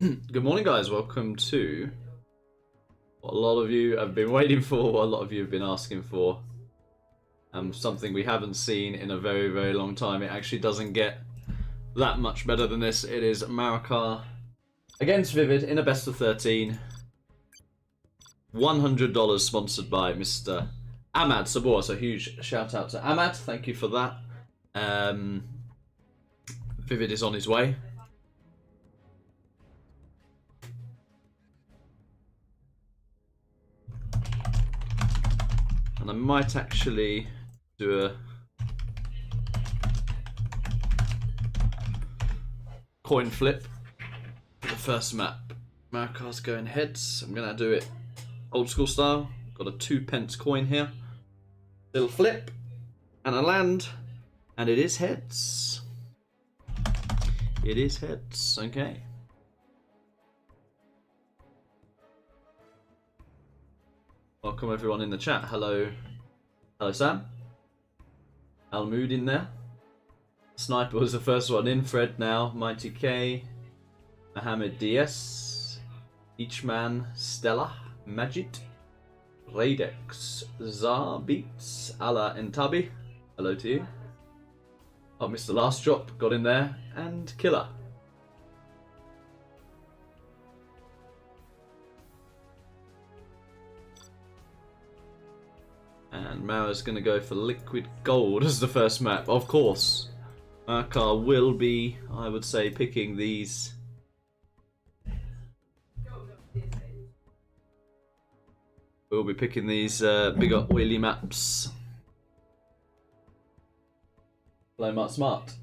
Good morning, guys. Welcome to what a lot of you have been waiting for, what a lot of you have been asking for. Something we haven't seen in a very, very long time. It actually doesn't get that much better than this. It is Marakar against ViViD in a best of 13. $100 sponsored by Mr. Ahmad Sabor. So huge shout out to Ahmad. Thank you for that. ViViD is on his way. And I might actually do a coin flip for the first map. Marakar's going heads. I'm gonna do it old school style. Got a 2p coin here. Little flip and a land, and it is heads. It is heads. Okay. Welcome everyone in the chat. Hello, Sam. Almood in there. Sniper was the first one in. Fred now. Mighty K. Mohammed DS. Eachman. Stella. Majid. Radex. Zar Beats. Allah Entabi. Hello to you. Oh, Mr. Last Drop got in there. And Killer. And Mara's going to go for Liquid Gold as the first map. Of course, Marakar will be, I would say, picking these. We'll be picking these bigger oily maps. Play Mark Smart.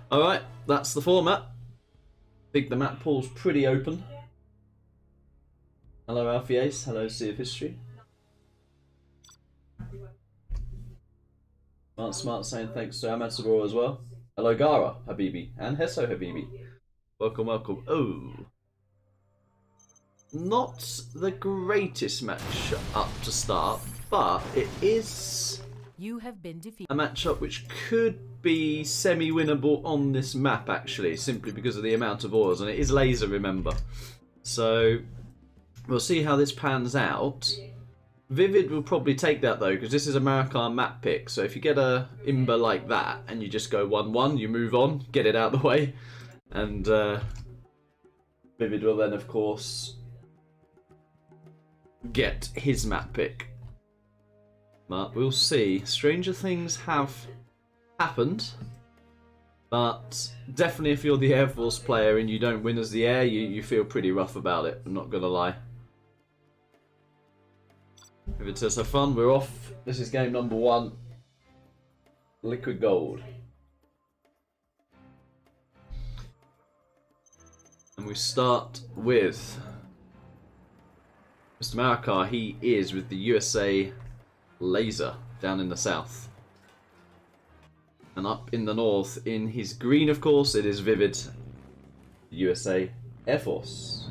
Alright, that's the format. I think the map pool's pretty open. Hello Alfie Ace, hello Sea of History. Smart saying thanks to Ahmad Sabor as well. Hello Gara Habibi and Hesso Habibi. Welcome, welcome. Oh. Not the greatest match up to start, but it is You have been defeated. a matchup which could be semi-winnable on this map, actually, simply because of the amount of ores, and it is laser, remember. So we'll see how this pans out. ViViD will probably take that though, because this is a Marakar map pick. So if you get a Imber like that and you just go 1-1, you move on, get it out of the way, and ViViD will then, of course, get his map pick. But we'll see. Stranger things have happened, but definitely if you're the Air Force player and you don't win as the Air, you feel pretty rough about it, I'm not gonna lie. If it says have fun, we're off. This is game number 1. Liquid Gold. And we start with Mr. Marakar. He is with the USA Laser down in the south. And up in the north, in his green, of course, it is ViViD, USA Air Force.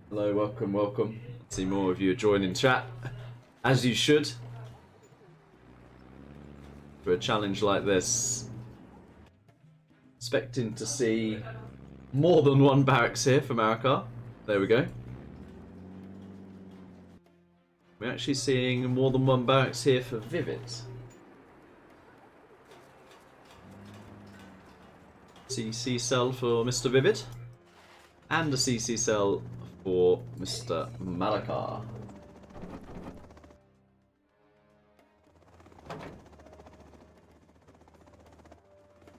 Hello, welcome, welcome. See more of you joining chat, as you should, for a challenge like this. Expecting to see more than one barracks here for Marakar. There we go. We're actually seeing more than one barracks here for ViViD. CC cell for Mr. ViViD. And a CC cell for Mr. Marakar.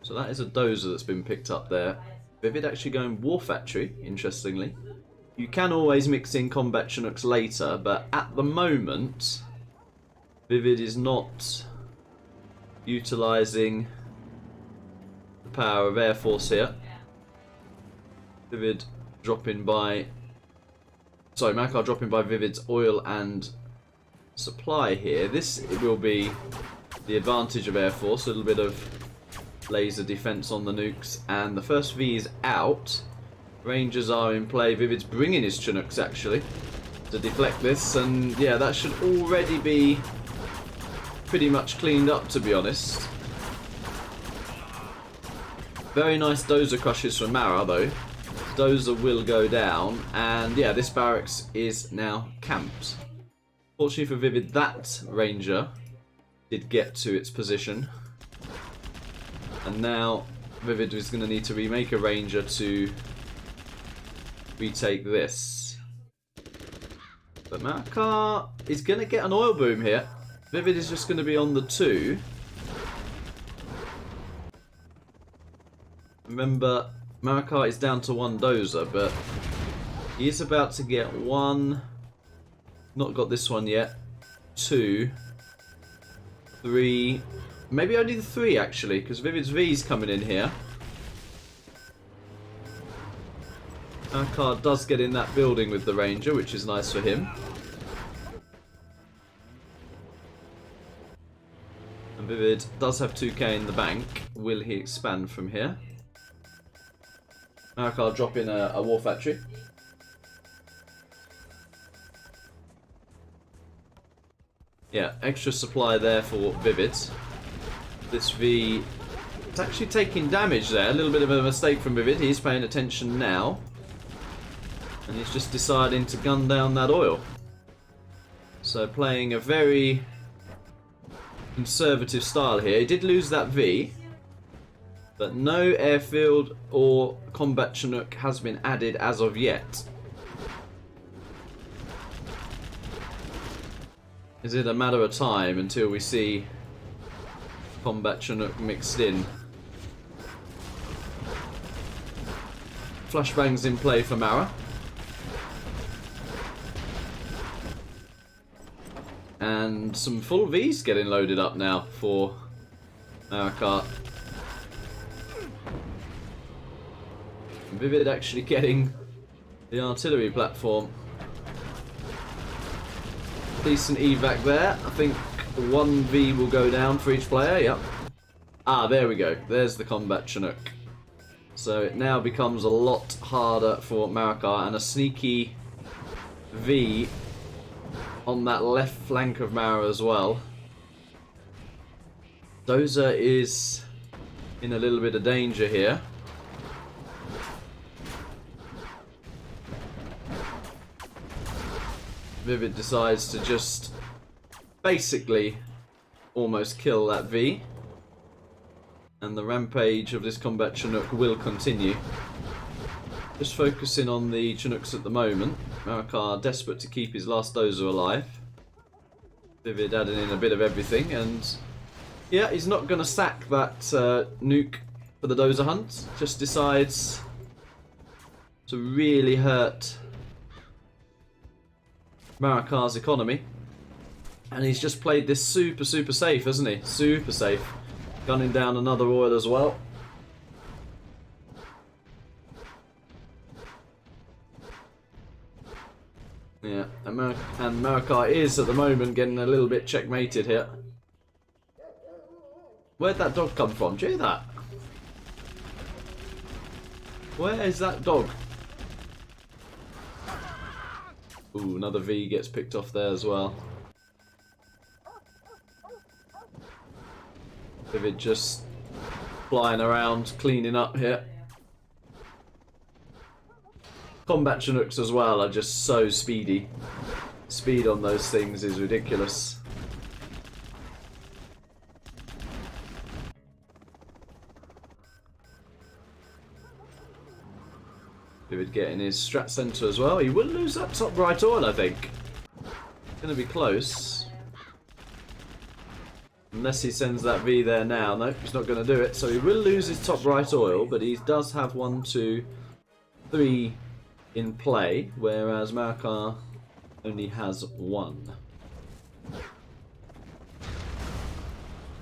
So that is a dozer that's been picked up there. ViViD actually going War Factory, interestingly. You can always mix in combat Chinooks later, but at the moment, ViViD is not utilising the power of Air Force here. ViViD dropping by... Sorry, Marakar dropping by ViViD's oil and supply here. This will be the advantage of Air Force, a little bit of laser defense on the nukes, and the first V is out. Rangers are in play. ViViD's bringing his Chinooks actually to deflect this, and yeah, that should already be pretty much cleaned up, to be honest. Very nice dozer crushes from Mara though. Dozer will go down, and yeah, this barracks is now camped. Fortunately for ViViD, that Ranger did get to its position. And now ViViD is going to need to remake a Ranger to retake this. But Marakar is going to get an oil boom here. ViViD is just going to be on the 2. Remember, Marakar is down to 1 dozer, but he is about to get 1... Not got this one yet. 2, 3, maybe only the 3 actually, because ViViD's V's coming in here. Ahmad does get in that building with the Ranger, which is nice for him. And ViViD does have 2k in the bank. Will he expand from here? Marakar drop in a War Factory. Yeah, extra supply there for ViViD. This V is actually taking damage there. A little bit of a mistake from ViViD. He's paying attention now. And he's just deciding to gun down that oil. So playing a very conservative style here. He did lose that V. But no airfield or combat Chinook has been added as of yet. Is it a matter of time until we see combat Chinook mixed in? Flashbangs in play for Mara. And some full Vs getting loaded up now for Marakar. ViViD actually getting the artillery platform. Decent evac there. I think 1 V will go down for each player. Yep. Ah, there we go. There's the combat Chinook. So it now becomes a lot harder for Marakar, and a sneaky V on that left flank of Mara as well. Dozer is in a little bit of danger here. ViViD decides to just basically almost kill that V. And the rampage of this combat Chinook will continue. Just focusing on the Chinooks at the moment. Marakar desperate to keep his last dozer alive. ViViD adding in a bit of everything, and yeah, he's not going to sack that nuke for the dozer hunt. Just decides to really hurt Marakar's economy. And he's just played this super safe, hasn't he? Super safe. Gunning down another oil as well. Yeah, and Marakar is at the moment getting a little bit checkmated here. Where'd that dog come from? Do you hear that? Where is that dog? Ooh, another V gets picked off there as well. ViViD just flying around, cleaning up here. Combat Chinooks as well are just so speedy. Speed on those things is ridiculous. ViViD getting his strat center as well. He will lose that top right oil, I think. It's going to be close. Unless he sends that V there now. No, he's not going to do it. So he will lose his top right oil, but he does have 1, 2, 3 in play, whereas Marakar only has 1.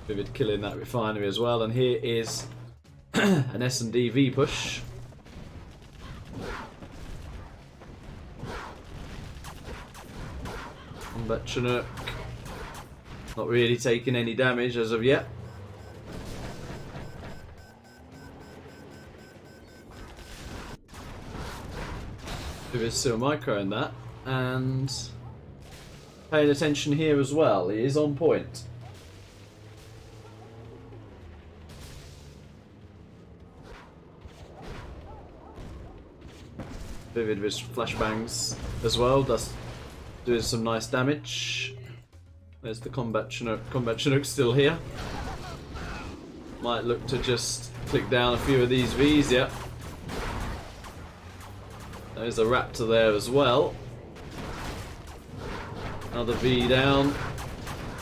ViViD killing that refinery as well, and here is an S&D V push. Combat Chinook not really taking any damage as of yet. ViViD still microing that, and paying attention here as well. He is on point. ViViD with flashbangs as well, does doing some nice damage. There's the Combat Chinook. Combat Chinook's still here. Might look to just click down a few of these Vs, yeah. There's a Raptor there as well. Another V down.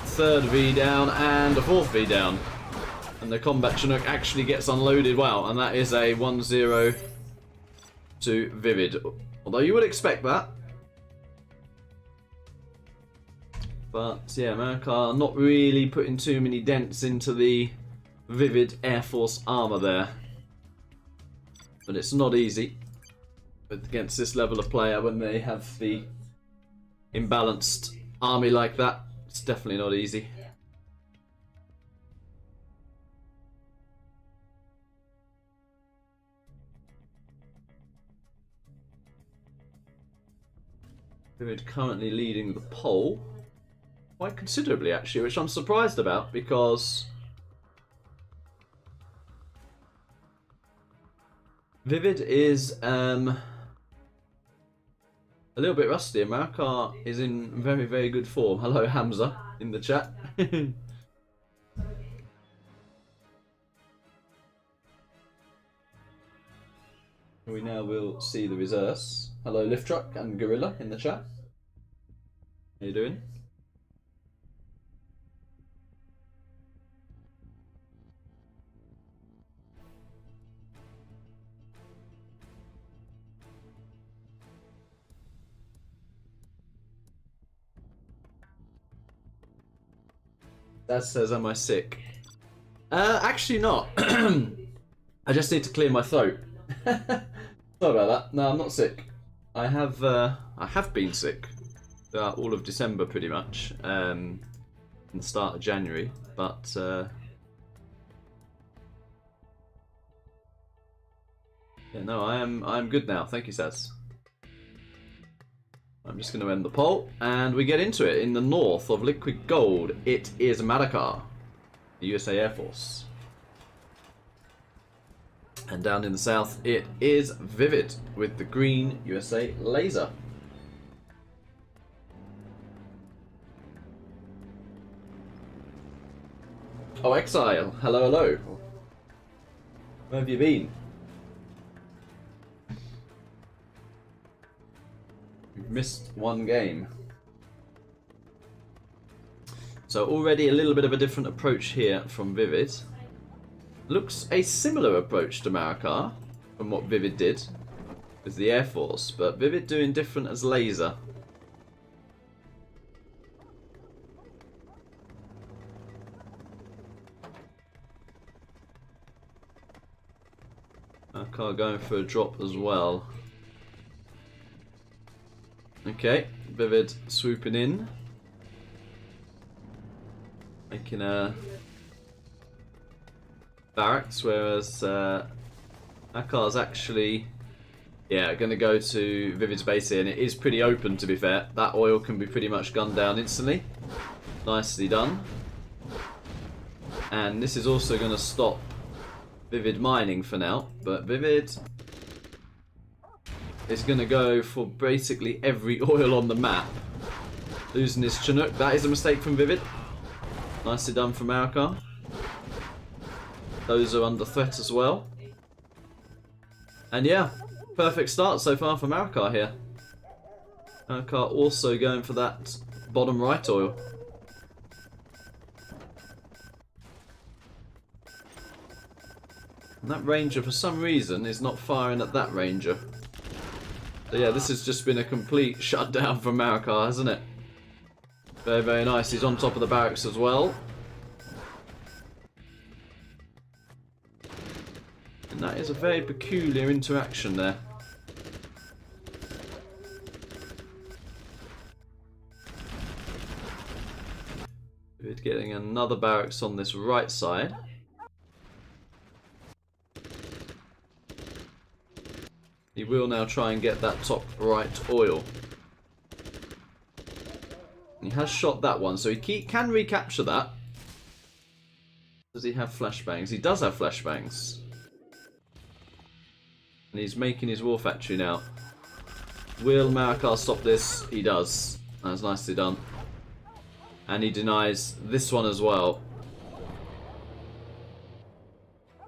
Third V down, and a fourth V down. And the Combat Chinook actually gets unloaded. Wow, and that is a 1-0 to ViViD. Although you would expect that. But yeah, Marakar not really putting too many dents into the ViViD Air Force armor there. But it's not easy against this level of player when they have the imbalanced army like that. It's definitely not easy. ViViD currently leading the poll quite considerably, actually, which I'm surprised about because ViViD is a little bit rusty, and Marakar is in very, very good form. Hello, Hamza, in the chat. We now will see the reserves. Hello, Lift Truck and Gorilla in the chat. How you doing? That says, am I sick? Actually not. I just need to clear my throat. Sorry about that. No, I'm not sick. I have been sick throughout all of December, pretty much, and the start of January. But yeah, no, I'm good now. Thank you, Saz. I'm just going to end the poll, and we get into it. In the north of Liquid Gold, it is Marakar, the USA Air Force. And down in the south, it is ViViD with the green USA laser. Oh, ExCaL, hello, hello. Where have you been? You've missed one game. So already a little bit of a different approach here from ViViD. Looks a similar approach to Marakar from what ViViD did with the Air Force, but ViViD doing different as laser. Marakar going for a drop as well. Okay, ViViD swooping in. Making a barracks, whereas Makar's actually, yeah, going to go to ViViD's base here, and it is pretty open, to be fair. That oil can be pretty much gunned down instantly. Nicely done. And this is also going to stop ViViD mining for now, but ViViD is going to go for basically every oil on the map. Losing his Chinook. That is a mistake from ViViD. Nicely done from Marakar. Those are under threat as well. And yeah, perfect start so far for Marakar here. Marakar also going for that bottom right oil. And that ranger, for some reason, is not firing at that ranger. So yeah, this has just been a complete shutdown from Marakar, hasn't it? Very, very nice. He's on top of the barracks as well. And that is a very peculiar interaction there. We're getting another barracks on this right side. He will now try and get that top right oil. He has shot that one, so he can recapture that. Does he have flashbangs? He does have flashbangs. And he's making his war factory now. Will Marakar stop this? He does. That's nicely done. And he denies this one as well.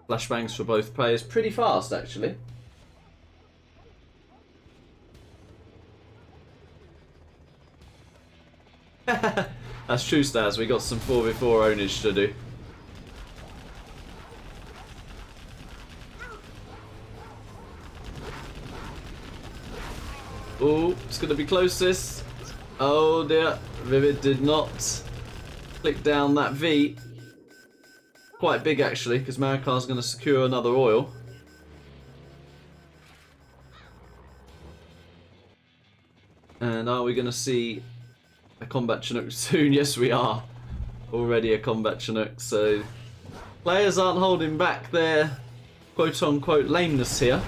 Flashbangs for both players. Pretty fast, actually. That's true, Staz. We got some 4v4 ownage to do. Oh, it's going to be close, this. Oh dear. ViViD did not click down that V. Quite big, actually, because Marakar's going to secure another oil. And are we going to see a combat Chinook soon? Yes, we are. Already a combat Chinook, so players aren't holding back their quote-unquote lameness here.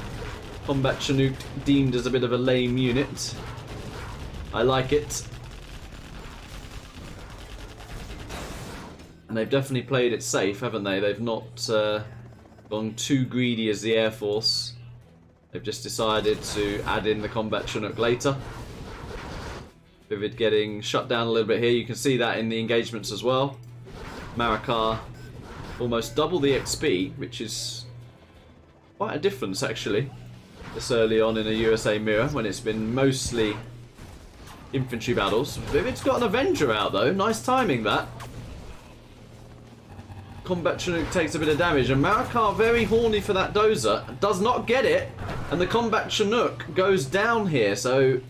Combat Chinook deemed as a bit of a lame unit. I like it. And they've definitely played it safe, haven't they? They've not gone too greedy as the Air Force. They've just decided to add in the combat Chinook later. ViViD getting shut down a little bit here. You can see that in the engagements as well. Marakar almost double the XP, which is quite a difference actually. This early on in a USA mirror when it's been mostly infantry battles. ViViD's got an Avenger out though. Nice timing that. Combat Chinook takes a bit of damage and Marakar very horny for that dozer. Does not get it. And the combat Chinook goes down here. So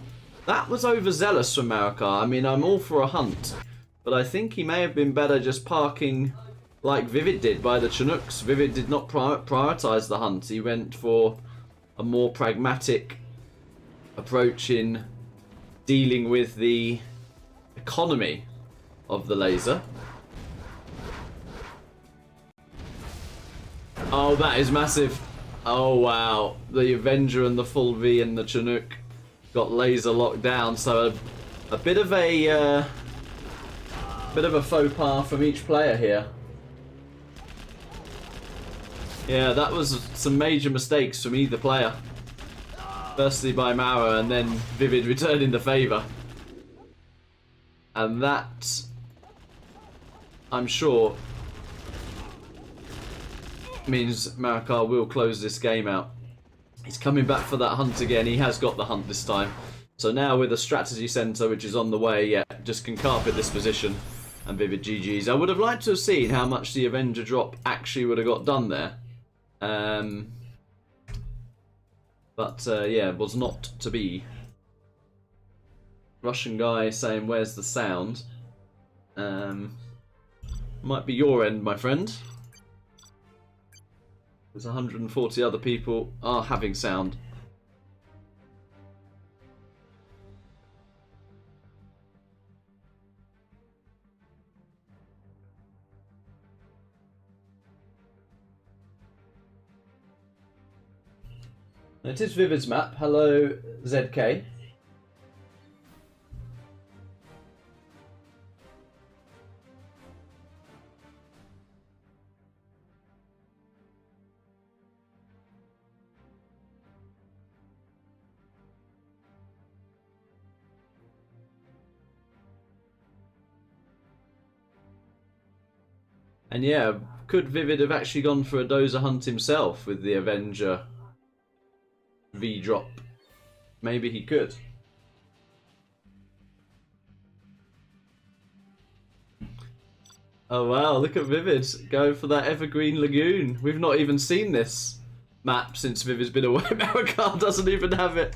that was overzealous from Marakar. I mean, I'm all for a hunt, but I think he may have been better just parking like ViViD did by the Chinooks. ViViD did not prioritize the hunt. He went for a more pragmatic approach in dealing with the economy of the laser. Oh, that is massive. Oh, wow. The Avenger and the full V and the Chinook got laser locked down, so a bit of a faux pas from each player here. Yeah, that was some major mistakes from either player. Firstly by Mara, and then ViViD returning the favour. And that, I'm sure, means Marakar will close this game out. He's coming back for that hunt again. He has got the hunt this time. So now with a strategy centre which is on the way, yeah, just can carpet this position. And ViViD GG's. I would have liked to have seen how much the Avenger drop actually would have got done there. But yeah, was not to be. Russian guy saying, where's the sound? Might be your end, my friend. There's 140 other people are having sound. It is ViViD's map. Hello, ZK. And yeah, could ViViD have actually gone for a dozer hunt himself with the Avenger V-drop? Maybe he could. Oh wow, look at ViViD going for that Evergreen Lagoon. We've not even seen this map since ViViD's been away. Marakar doesn't even have it.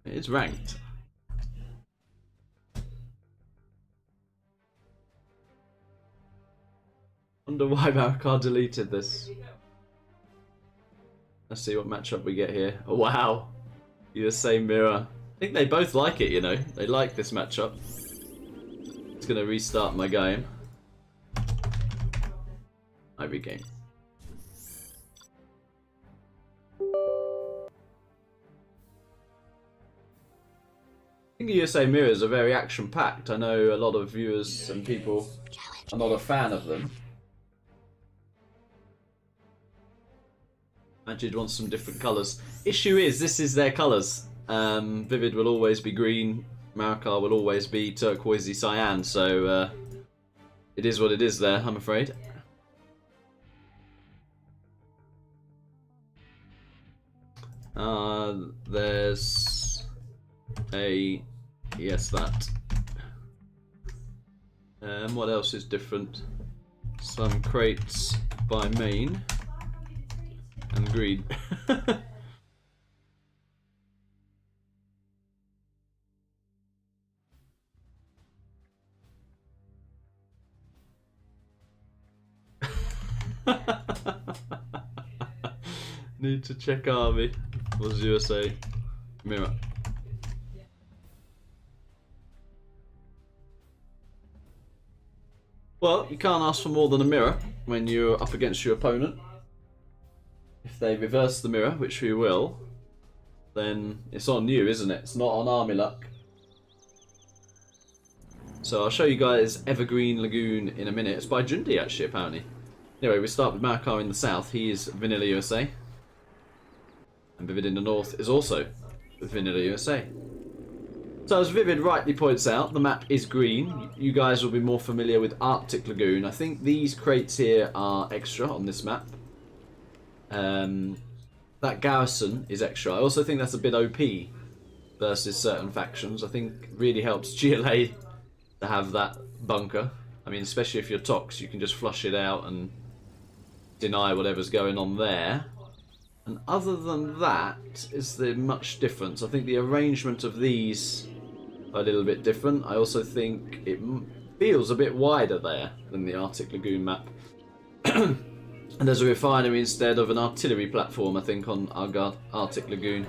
It's ranked. Wonder why Marakar deleted this. Let's see what matchup we get here. Oh, wow. USA Mirror. I think they both like it, you know. They like this matchup. It's going to restart my game. I regain. I think USA Mirrors are very action-packed. I know a lot of viewers and people are not a fan of them. Majid wants some different colours. Issue is, this is their colours. ViViD will always be green. Marakar will always be turquoisey cyan. So it is what it is there, I'm afraid. There's a... yes, that. What else is different? Some crates by main. And green. Need to check army. Was USA Mirror. Well, you can't ask for more than a mirror when you're up against your opponent. If they reverse the mirror, which we will, then it's on you, isn't it? It's not on army luck. So I'll show you guys Evergreen Lagoon in a minute. It's by Jundi, actually, apparently. Anyway, we start with Marakar in the south. He is Vanilla USA. And ViViD in the north is also Vanilla USA. So as ViViD rightly points out, the map is green. You guys will be more familiar with Arctic Lagoon. I think these crates here are extra on this map. That garrison is extra. I also think that's a bit OP versus certain factions. I think really helps GLA to have that bunker. I mean, especially if you're Tox, you can just flush it out and deny whatever's going on there. And other than that, is there much difference? I think the arrangement of these are a little bit different. I also think it feels a bit wider there than the Arctic Lagoon map. And there's a refinery instead of an artillery platform, I think, on Arctic Lagoon.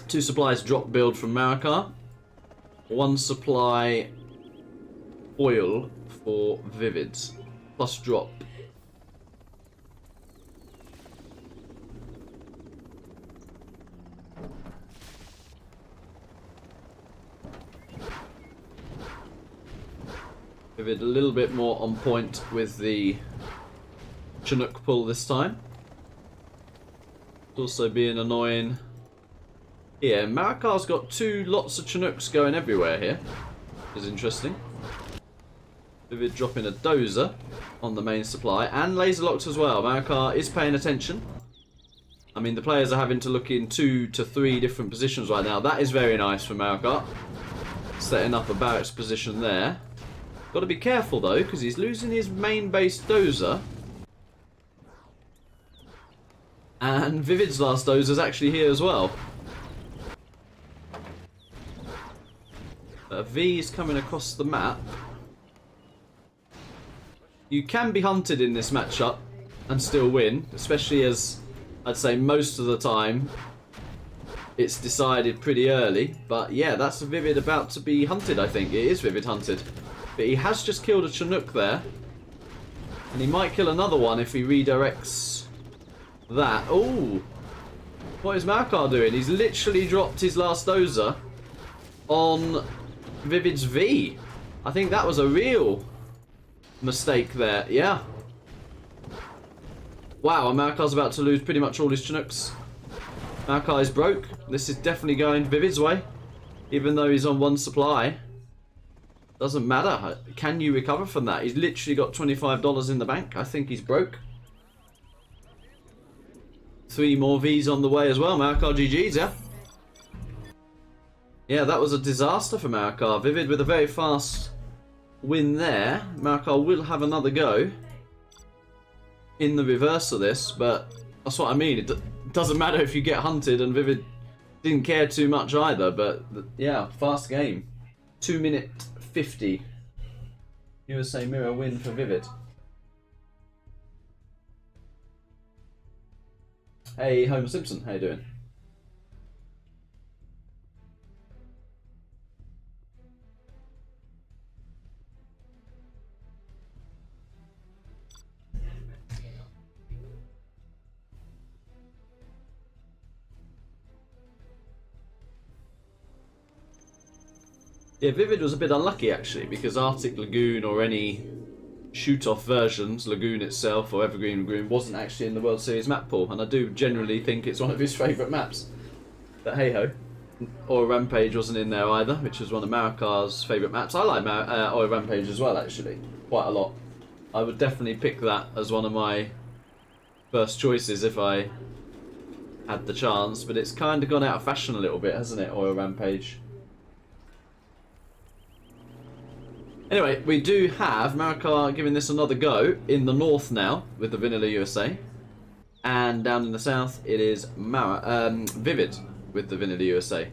2 supplies drop build from Marakar. 1 supply oil for ViViD. Plus drop. ViViD a little bit more on point with the Chinook pull this time. It's also being annoying. Yeah, Marakar's got lots of Chinooks going everywhere here. Which is interesting. ViViD dropping a dozer on the main supply and laser locks as well. Marakar is paying attention. I mean, the players are having to look in 2 to 3 different positions right now. That is very nice for Marakar. Setting up a barracks position there. Got to be careful though, because he's losing his main base dozer. And ViViD's last dozer's actually here as well. V is coming across the map. You can be hunted in this matchup and still win, especially as I'd say most of the time it's decided pretty early. But yeah, that's ViViD about to be hunted, I think. It is ViViD hunted. But he has just killed a Chinook there. And he might kill another one if he redirects that. Oh! What is Marakar doing? He's literally dropped his last dozer on ViViD's V. I think that was a real mistake there. Yeah. Wow, and Marakar's about to lose pretty much all his Chinooks. Marakar is broke. This is definitely going ViViD's way. Even though he's on one supply. Doesn't matter. Can you recover from that? He's literally got $25 in the bank. I think he's broke. 3 more V's on the way as well. Marakar GG's, yeah? Yeah, that was a disaster for Marakar. ViViD with a very fast win there. Marakar will have another go in the reverse of this, but that's what I mean. It doesn't matter if you get hunted, and ViViD didn't care too much either, but yeah, fast game. 2-minute 50. USA Mirror win for ViViD. Hey, Homer Simpson, how you doing? Yeah, ViViD was a bit unlucky actually, because Arctic Lagoon or any shoot-off versions, Lagoon itself or Evergreen Lagoon, wasn't actually in the World Series map pool, and I do generally think it's one of his favourite maps. But hey-ho. Or Rampage wasn't in there either, which was one of Marakar's favourite maps. I like Oil Rampage as well actually, quite a lot. I would definitely pick that as one of my first choices if I had the chance, but it's kind of gone out of fashion a little bit, hasn't it, Oil Rampage? Anyway, we do have Marakar giving this another go in the north now with the Vanilla USA. And down in the south it is ViViD with the Vanilla USA.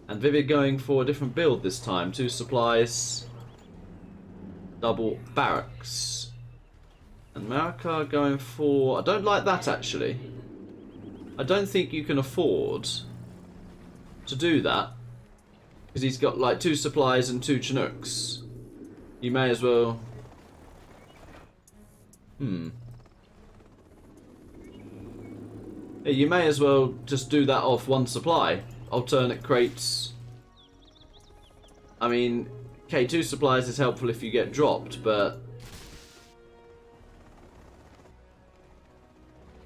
And ViViD going for a different build this time. 2 supplies, double barracks. And Marakar going for... I don't like that actually. I don't think you can afford to do that. Because he's got like 2 supplies and 2 Chinooks. You may as well... Yeah, you may as well just do that off 1 supply. Alternate crates. I mean, K2 supplies is helpful if you get dropped, but...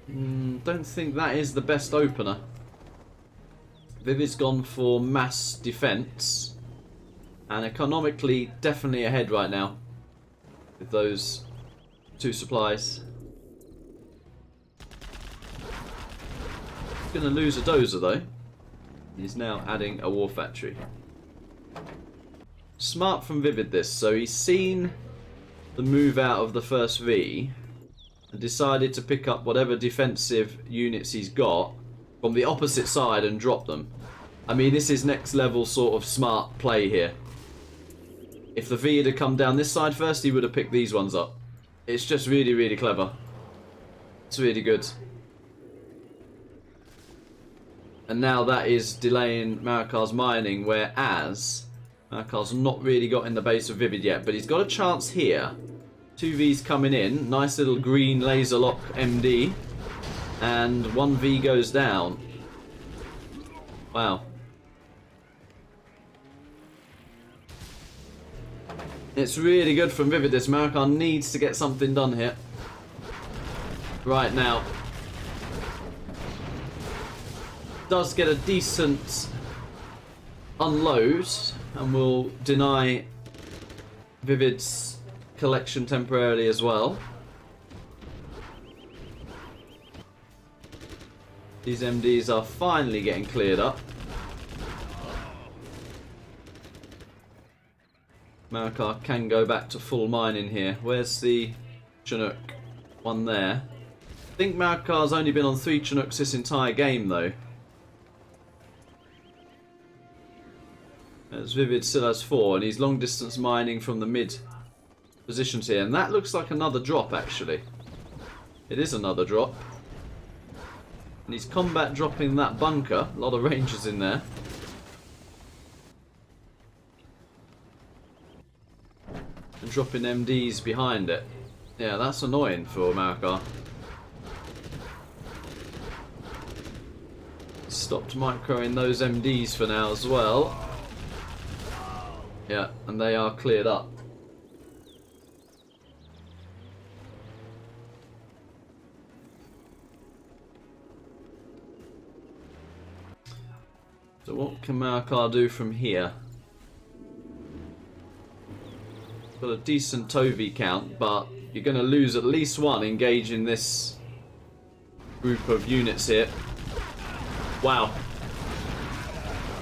don't think that is the best opener. ViViD's gone for mass defense. And economically, definitely ahead right now with those 2 supplies. He's going to lose a dozer though. He's now adding a war factory. Smart from ViViD this. So he's seen the move out of the first V and decided to pick up whatever defensive units he's got from the opposite side and drop them. I mean, this is next level sort of smart play here. If the V had come down this side first, he would have picked these ones up. It's just really, really clever. It's really good. And now that is delaying Marakar's mining, whereas Marakar's not really got in the base of ViViD yet, but he's got a chance here. 2 Vs coming in, nice little green laser lock MD, and 1 V goes down. Wow. It's really good from ViViD this. Marakar needs to get something done here. Right now. Does get a decent unload and will deny ViViD's collection temporarily as well. These MDs are finally getting cleared up. Marakar can go back to full mining here. Where's the Chinook? One there. I think Marakar's only been on 3 Chinooks this entire game though. As ViViD still has 4, and he's long distance mining from the mid positions here. And that looks like another drop actually. It is another drop. And he's combat dropping that bunker. A lot of rangers in there. And dropping MDs behind it. Yeah, that's annoying for Marakar. Stopped microing those MDs for now as well. Yeah, and they are cleared up. So what can Marakar do from here? Got a decent Tovi count, but you're going to lose at least one engaging this group of units here. Wow.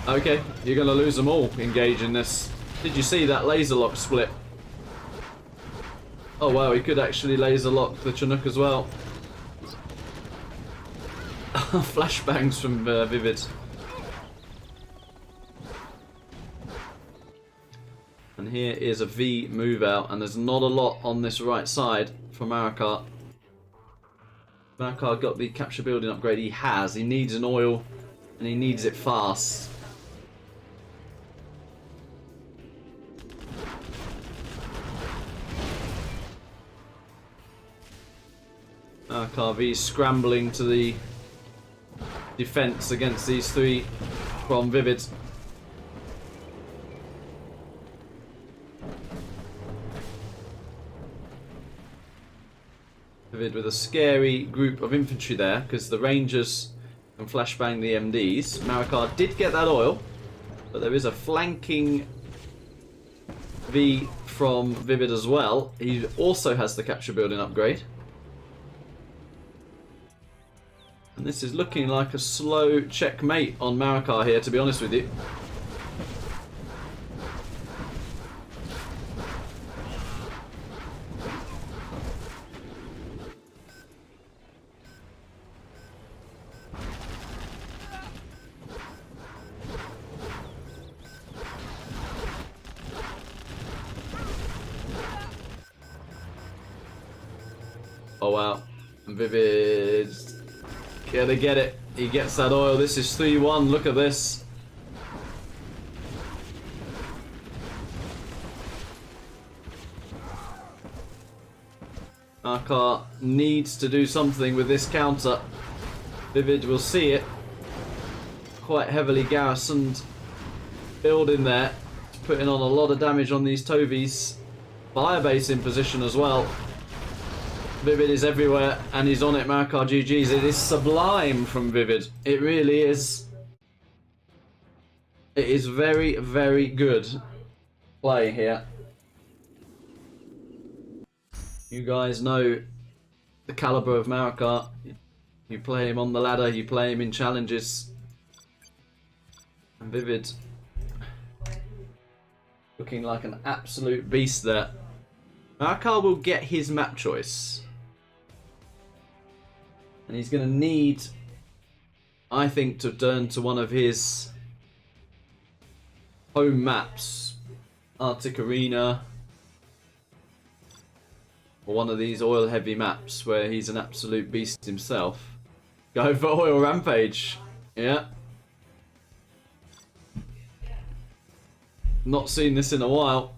Okay, you're going to lose them all engaging this. Did you see that laser lock split? Oh wow, he could actually laser lock the Chinook as well. Flashbangs from ViViD. And here is a V move out, and there's not a lot on this right side for Marakar. Marakar got the capture building upgrade he has. He needs an oil, and he needs it fast. Marakar V scrambling to the defense against these three from ViViD. ViViD with a scary group of infantry there, because the Rangers can flashbang the MDs. Marakar did get that oil, but there is a flanking V from ViViD as well. He also has the capture building upgrade. And this is looking like a slow checkmate on Marakar here, to be honest with you. Oh wow, and ViViD gonna get it. He gets that oil. This is 3-1. Look at this. Marakar needs to do something with this counter. ViViD will see it. Quite heavily garrisoned building there. It's putting on a lot of damage on these Tovies. Firebase in position as well. ViViD is everywhere, and he's on it. Marakar GG's. It is sublime from ViViD. It really is. It is very, very good play here. You guys know the caliber of Marakar. You play him on the ladder, you play him in challenges. And ViViD looking like an absolute beast there. Marakar will get his map choice. And he's going to need, I think, to turn to one of his home maps. Arctic Arena. Or one of these oil heavy maps where he's an absolute beast himself. Go for Oil Rampage. Yeah. Not seen this in a while.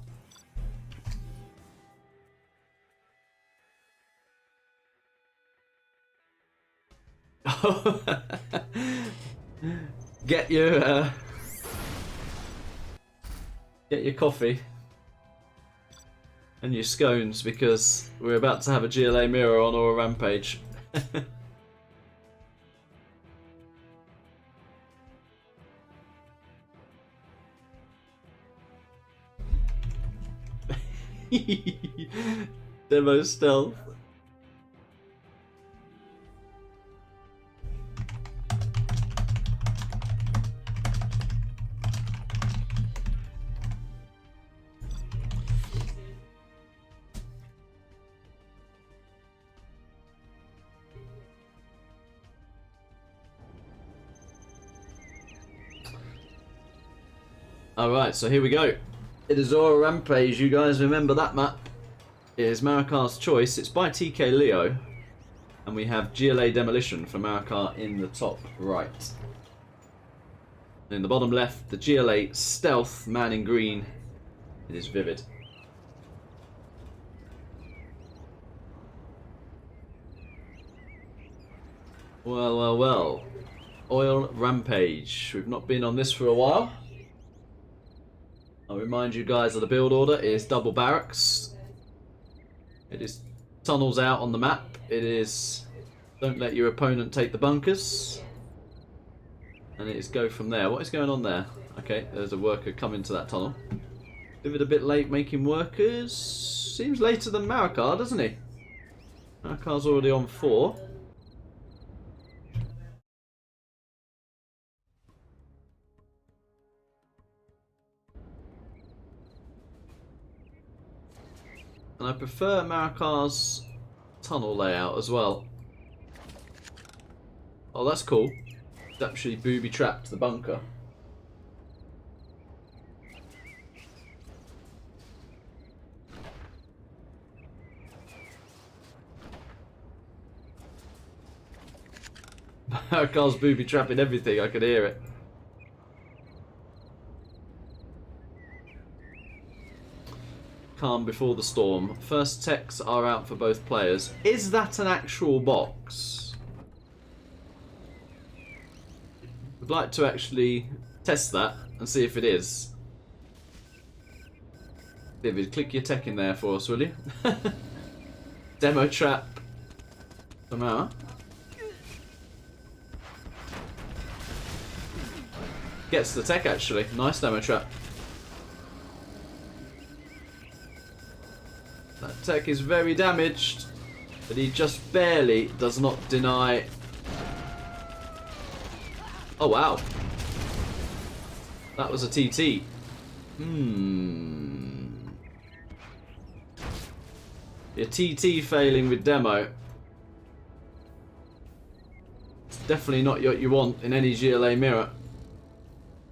Get your coffee and your scones, because we're about to have a GLA mirror on or a rampage. Demo stealth. Alright, so here we go. It is Aura Rampage. You guys remember that map? It is Marakar's choice. It's by TK Leo. And we have GLA Demolition for Marakar in the top right. And in the bottom left, the GLA Stealth man in green. It is ViViD. Well, well, well. Oil Rampage. We've not been on this for a while. I'll remind you guys of the build order. It is double barracks. It is tunnels out on the map. It is don't let your opponent take the bunkers. And it's go from there. What is going on there? Okay, there's a worker coming to that tunnel. ViViD a bit late making workers. Seems later than Marakar, doesn't he? Marakar's already on 4. And I prefer Marakar's tunnel layout as well. Oh, that's cool. It's actually booby-trapped the bunker. Marakar's booby-trapping everything, I could hear it. Calm before the storm. First techs are out for both players. Is that an actual box? Would like to actually test that and see if it is. ViViD, click your tech in there for us, will you? Demo trap. Somehow. Gets the tech actually. Nice demo trap. That tech is very damaged, but he just barely does not deny. Oh wow. That was a TT. Your TT failing with demo. It's definitely not what you want in any GLA mirror.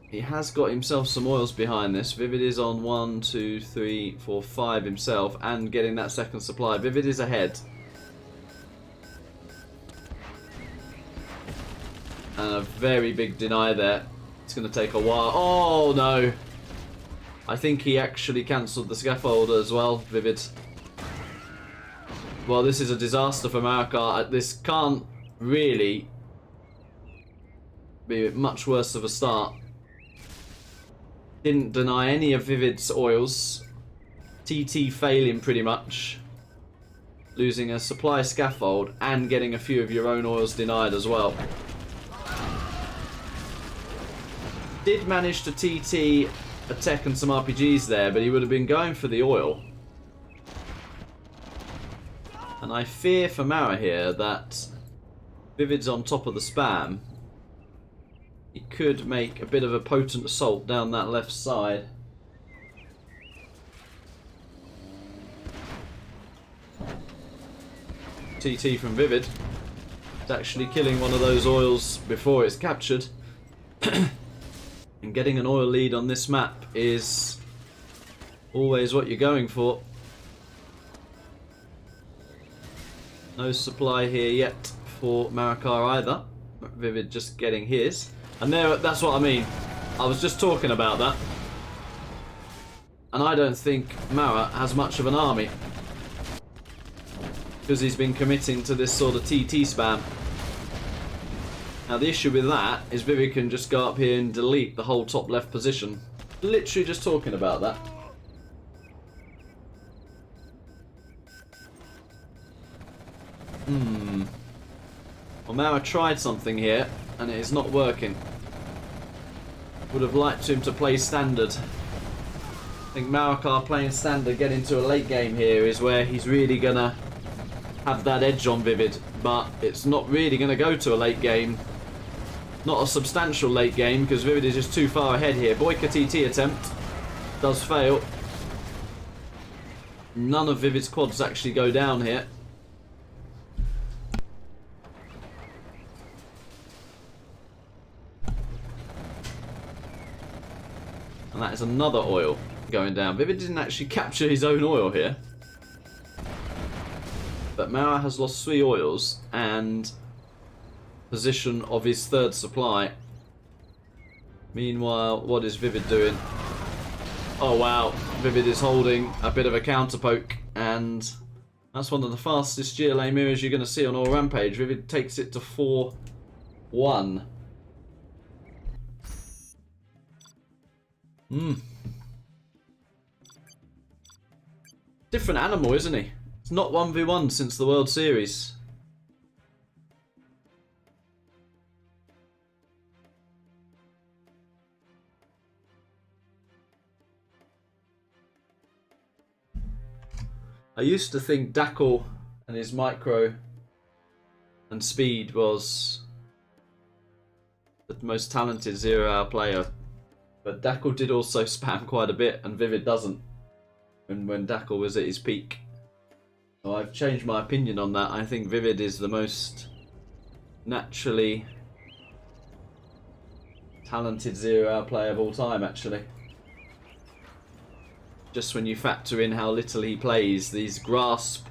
He has got himself some oils behind this. ViViD is on 1, 2, 3, 4, 5 himself and getting that second supply. ViViD is ahead. And a very big deny there. It's going to take a while. Oh no! I think he actually cancelled the scaffolder as well, ViViD. Well, this is a disaster for Marakar. This can't really be much worse of a start. Didn't deny any of ViViD's oils. TT failing pretty much. Losing a supply scaffold and getting a few of your own oils denied as well. Did manage to TT a tech and some RPGs there, but he would have been going for the oil. And I fear for Mara here that ViViD's on top of the spam. He could make a bit of a potent assault down that left side. TT from ViViD. It's actually killing one of those oils before it's captured. And getting an oil lead on this map is always what you're going for. No supply here yet for Marakar either. ViViD just getting his. And there, that's what I mean. I was just talking about that. And I don't think Mara has much of an army. Because he's been committing to this sort of TT spam. Now the issue with that is ViViD can just go up here and delete the whole top left position. Literally just talking about that. Well, Mara tried something here, and it is not working. Would have liked him to play standard. I think Marakar playing standard, getting to a late game here is where he's really gonna have that edge on ViViD, but it's not really gonna go to a late game. Not a substantial late game, because ViViD is just too far ahead here. Boyka TT attempt does fail. None of ViViD's quads actually go down here. And that is another oil going down. ViViD didn't actually capture his own oil here. But Mara has lost 3 oils and position of his third supply. Meanwhile, what is ViViD doing? Oh wow, ViViD is holding a bit of a counter poke, and that's one of the fastest GLA mirrors you're going to see on all Rampage. ViViD takes it to 4-1. Different animal, isn't he? It's not 1v1 since the World Series. I used to think Dackle and his micro and speed was the most talented 0-hour player. But Dackle did also spam quite a bit, and ViViD doesn't when Dackle was at his peak. So I've changed my opinion on that. I think ViViD is the most naturally talented 0-hour player of all time, actually. Just when you factor in how little he plays, these grasp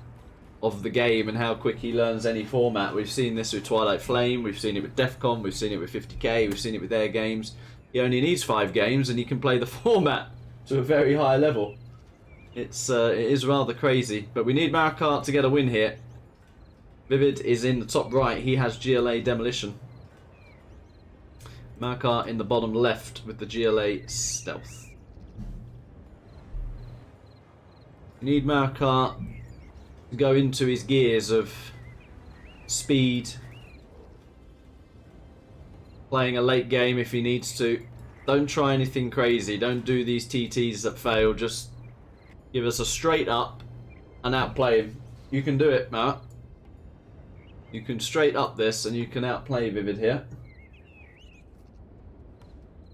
of the game and how quick he learns any format. We've seen this with Twilight Flame, we've seen it with DEFCON, we've seen it with 50k, we've seen it with their games. He only needs 5 games and he can play the format to a very high level. It is rather crazy, but we need Marakar to get a win here. ViViD is in the top right, he has GLA Demolition. Marakar in the bottom left with the GLA Stealth. We need Marakar to go into his gears of speed, playing a late game if he needs to. Don't try anything crazy, don't do these TTs that fail, just give us a straight up and outplay him. You can do it, Matt. You can straight up this and you can outplay ViViD here.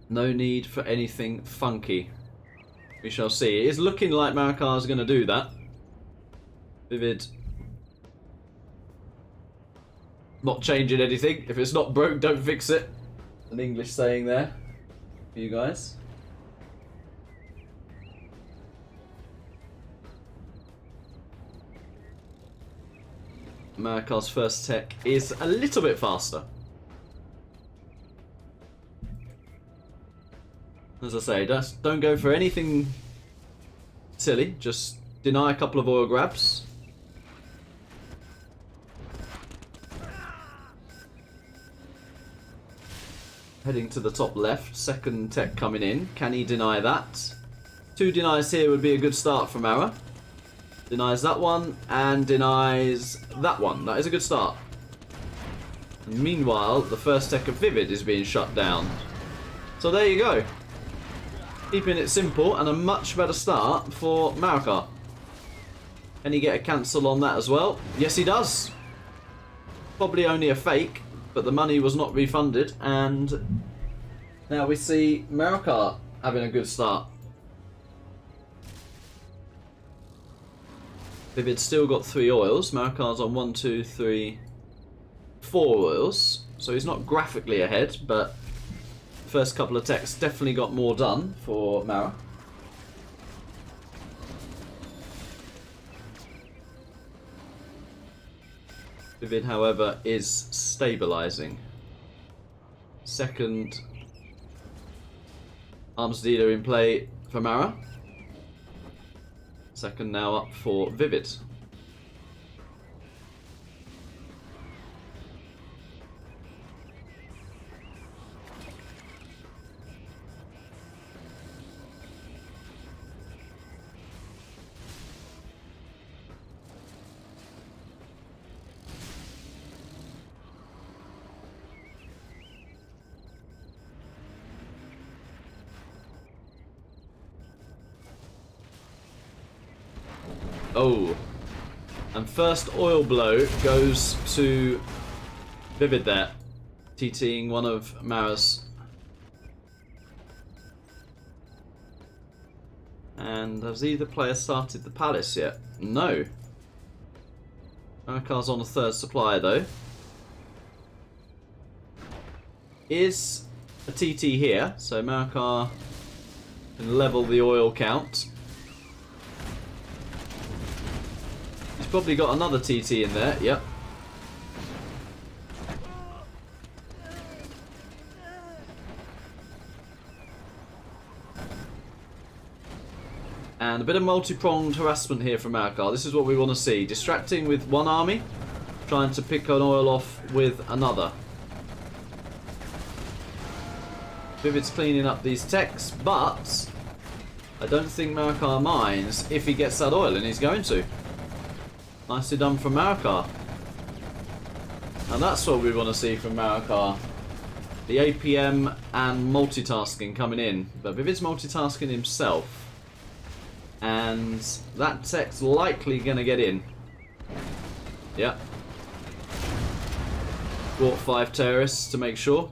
No need for anything funky. We shall see. It is looking like Marakar is going to do that. ViViD not changing anything. If it's not broke, don't fix it. An English saying there for you guys. Marakar's first tech is a little bit faster. As I say, just don't go for anything silly. Just deny a couple of oil grabs. Heading to the top left. Second tech coming in. Can he deny that? 2 denies here would be a good start for Mara. Denies that one and denies that one. That is a good start. And meanwhile, the first tech of ViViD is being shut down. So there you go. Keeping it simple and a much better start for Marakar. Can he get a cancel on that as well? Yes, he does. Probably only a fake, but the money was not refunded, and now we see Marakar having a good start. ViViD's still got 3 oils. Marakar's on 1, 2, 3, 4 oils, so he's not graphically ahead, but first couple of techs definitely got more done for Mara. ViViD, however, is stabilising. Second arms dealer in play for Mara. Second now up for ViViD. Oh, and first oil blow goes to ViViD there, TTing one of Mara's. And has either player started the palace yet? No. Marakar's on a third supplier though. Is a TT here, so Marakar can level the oil count. Probably got another TT in there, yep. And a bit of multi-pronged harassment here from Marakar. This is what we want to see. Distracting with one army, trying to pick an oil off with another. ViViD's cleaning up these techs, but I don't think Marakar minds if he gets that oil, and he's going to. Nicely done from Marakar. And that's what we want to see from Marakar. The APM and multitasking coming in. But ViViD's multitasking himself. And that tech's likely going to get in. Yep. Brought 5 terrorists to make sure.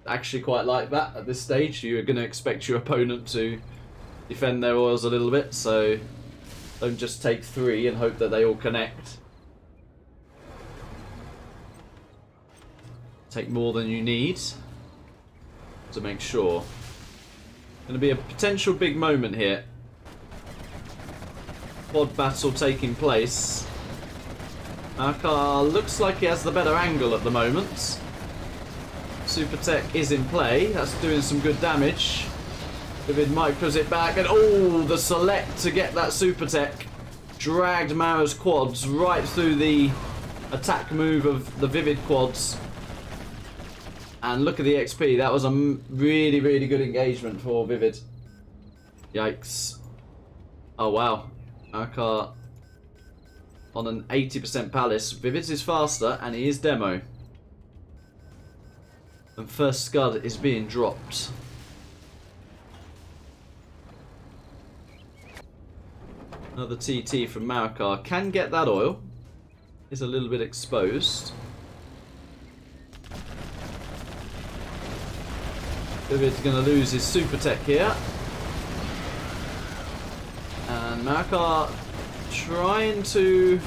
Actually quite like that at this stage. You're going to expect your opponent to defend their oils a little bit, so don't just take 3 and hope that they all connect. Take more than you need to make sure. Going to be a potential big moment here. Quad battle taking place. Marakar looks like he has the better angle at the moment. Super Tech is in play. That's doing some good damage. ViViD micros it back, and oh, the select to get that Super Tech dragged Mara's quads right through the attack move of the ViViD quads. And look at the XP. That was a really, really good engagement for ViViD. Yikes. Oh, wow. Marakar on an 80% Palace. ViViD is faster, and he is demo. And first Scud is being dropped. Another TT from Marakar. Can get that oil. Is a little bit exposed. ViVid's going to lose his Super Tech here. And Marakar trying to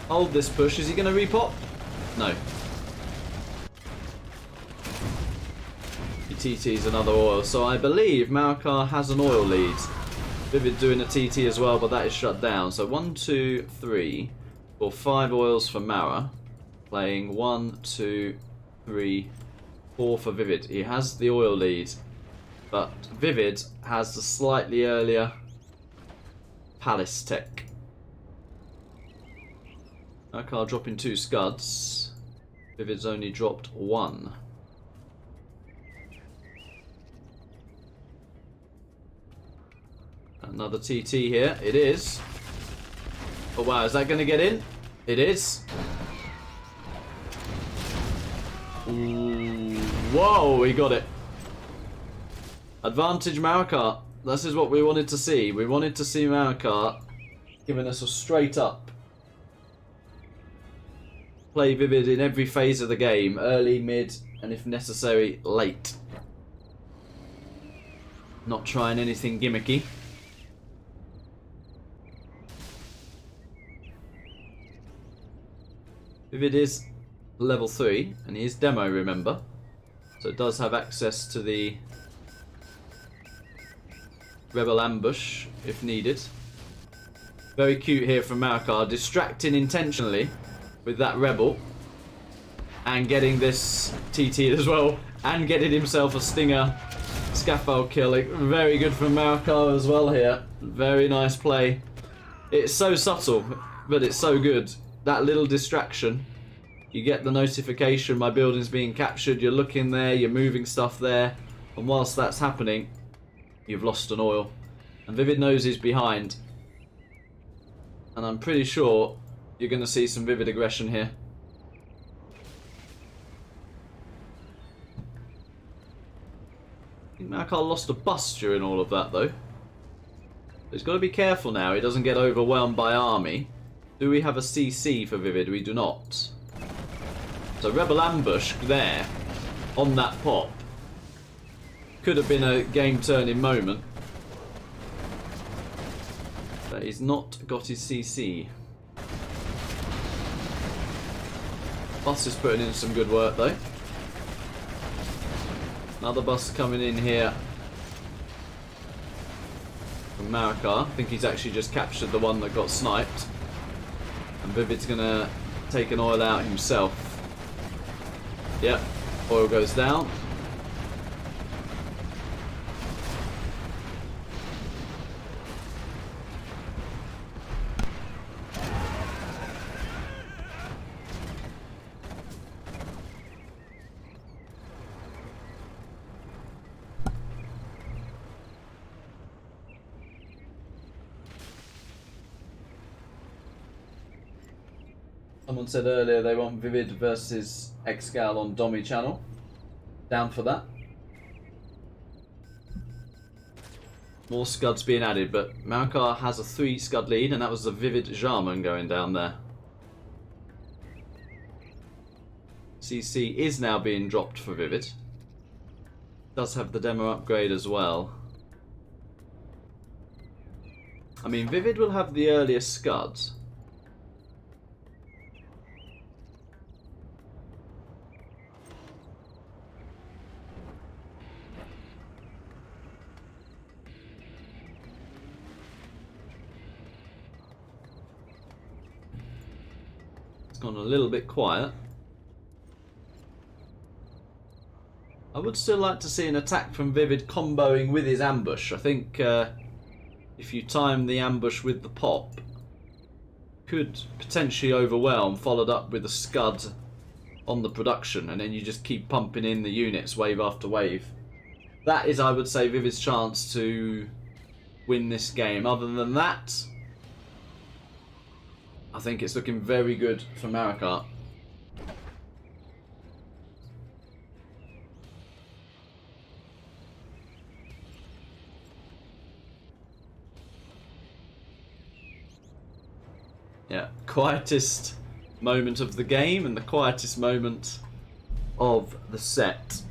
hold this push. Is he going to repop? No. He TT's another oil. So I believe Marakar has an oil lead. ViViD doing a TT as well, but that is shut down. So 1, 2, 3, 4, 5 oils for Mara. Playing 1, 2, 3, 4 for ViViD. He has the oil lead, but ViViD has the slightly earlier Palace tech. Marakar dropping 2 scuds. ViVid's only dropped 1. Another TT here. It is. Oh wow, is that going to get in? It is. Ooh, whoa, he got it. Advantage Marakar. This is what we wanted to see. We wanted to see Marakar giving us a straight up. Play ViViD in every phase of the game. Early, mid, and if necessary, late. Not trying anything gimmicky. ViViD is level 3, and he is demo, remember. So it does have access to the Rebel Ambush, if needed. Very cute here from Marakar, distracting intentionally with that Rebel. And getting this TT as well, and getting himself a Stinger scaffold kill. Very good from Marakar as well here. Very nice play. It's so subtle, but it's so good. That little distraction, you get the notification my building's being captured, you're looking there, you're moving stuff there, and whilst that's happening, you've lost an oil. And ViViD knows he's behind. And I'm pretty sure you're going to see some ViViD aggression here. I think Marakar lost a bus during all of that though. He's got to be careful now he doesn't get overwhelmed by army. Do we have a CC for ViViD? We do not. So Rebel Ambush there, on that pop. Could have been a game-turning moment. But he's not got his CC. Bus is putting in some good work though. Another bus coming in here from Marakar. I think he's actually just captured the one that got sniped. And ViVid's gonna take an oil out himself. Yep, oil goes down. Someone said earlier they want ViViD versus ExCaL on Domi channel. Down for that. More scuds being added, but Marakar has a 3 scud lead, and that was the ViViD Jarman going down there. CC is now being dropped for ViViD. Does have the demo upgrade as well. I mean, ViViD will have the earliest scuds. Gone a little bit quiet. I would still like to see an attack from ViViD comboing with his ambush. I think if you time the ambush with the pop, could potentially overwhelm, followed up with a scud on the production, and then you just keep pumping in the units wave after wave. That is, I would say, ViViD's chance to win this game. Other than that, I think it's looking very good for Marakar. Yeah, quietest moment of the game and the quietest moment of the set.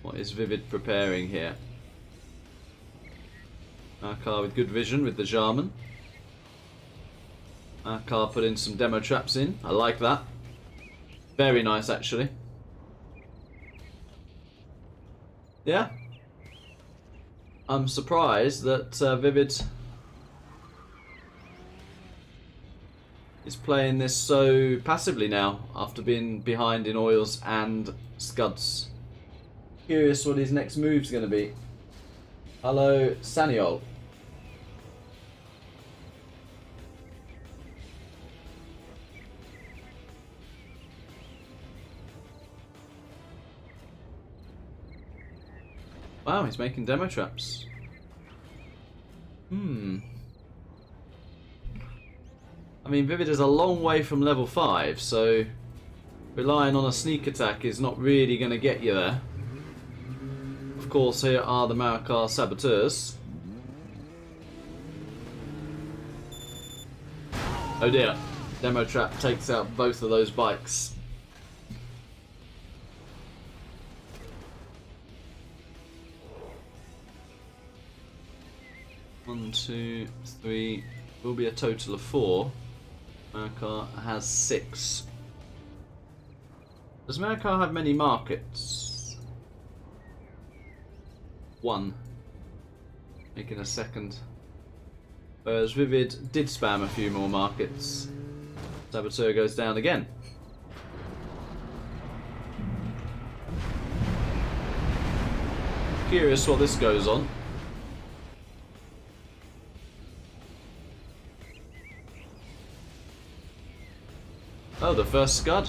What is ViViD preparing here? Marakar with good vision with the Jarman. Marakar put in some demo traps in. I like that. Very nice, actually. Yeah. I'm surprised that ViViD is playing this so passively now after being behind in oils and scuds. Curious what his next move's going to be. Hello, Saniol. Wow, he's making demo traps. I mean, ViViD is a long way from level 5, so relying on a sneak attack is not really going to get you there. Of course, here are the Marakar saboteurs. Oh dear, demo trap takes out both of those bikes. One, two, three. Will be a total of 4. Marakar has 6. Does Marakar have many markets? 1. Making a second. Whereas ViViD did spam a few more markets. Saboteur goes down again. Curious what this goes on. Oh, the first scud.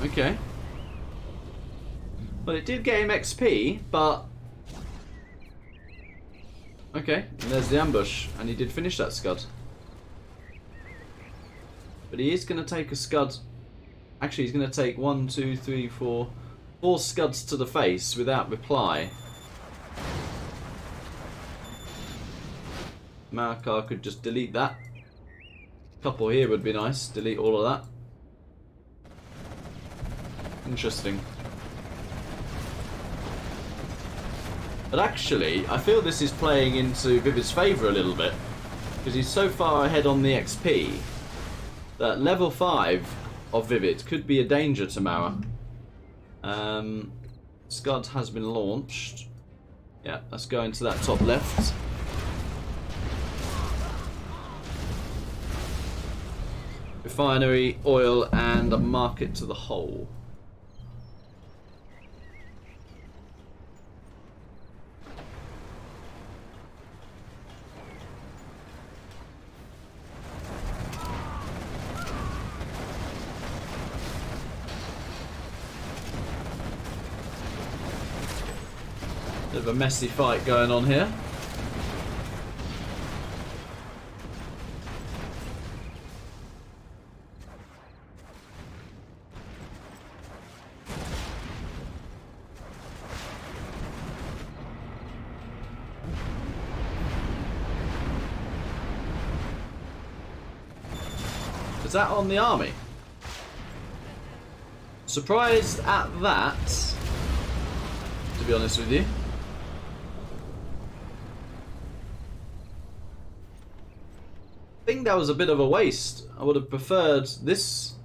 Okay. Well, it did get him XP, but... Okay, and there's the ambush, and he did finish that scud. But he is going to take a scud... Actually, he's going to take 1, 2, 3, 4... 4 scuds to the face without reply. Marakar could just delete that. Couple here would be nice. Delete all of that. Interesting. But actually, I feel this is playing into ViViD's favour a little bit. Because he's so far ahead on the XP that level 5 of ViViD could be a danger to Mara. Scud has been launched. Yeah, let's go into that top left. Refinery, oil, and a market to the whole. Bit of a messy fight going on here. Is that on the army? Surprised at that, to be honest with you. I think that was a bit of a waste. I would have preferred this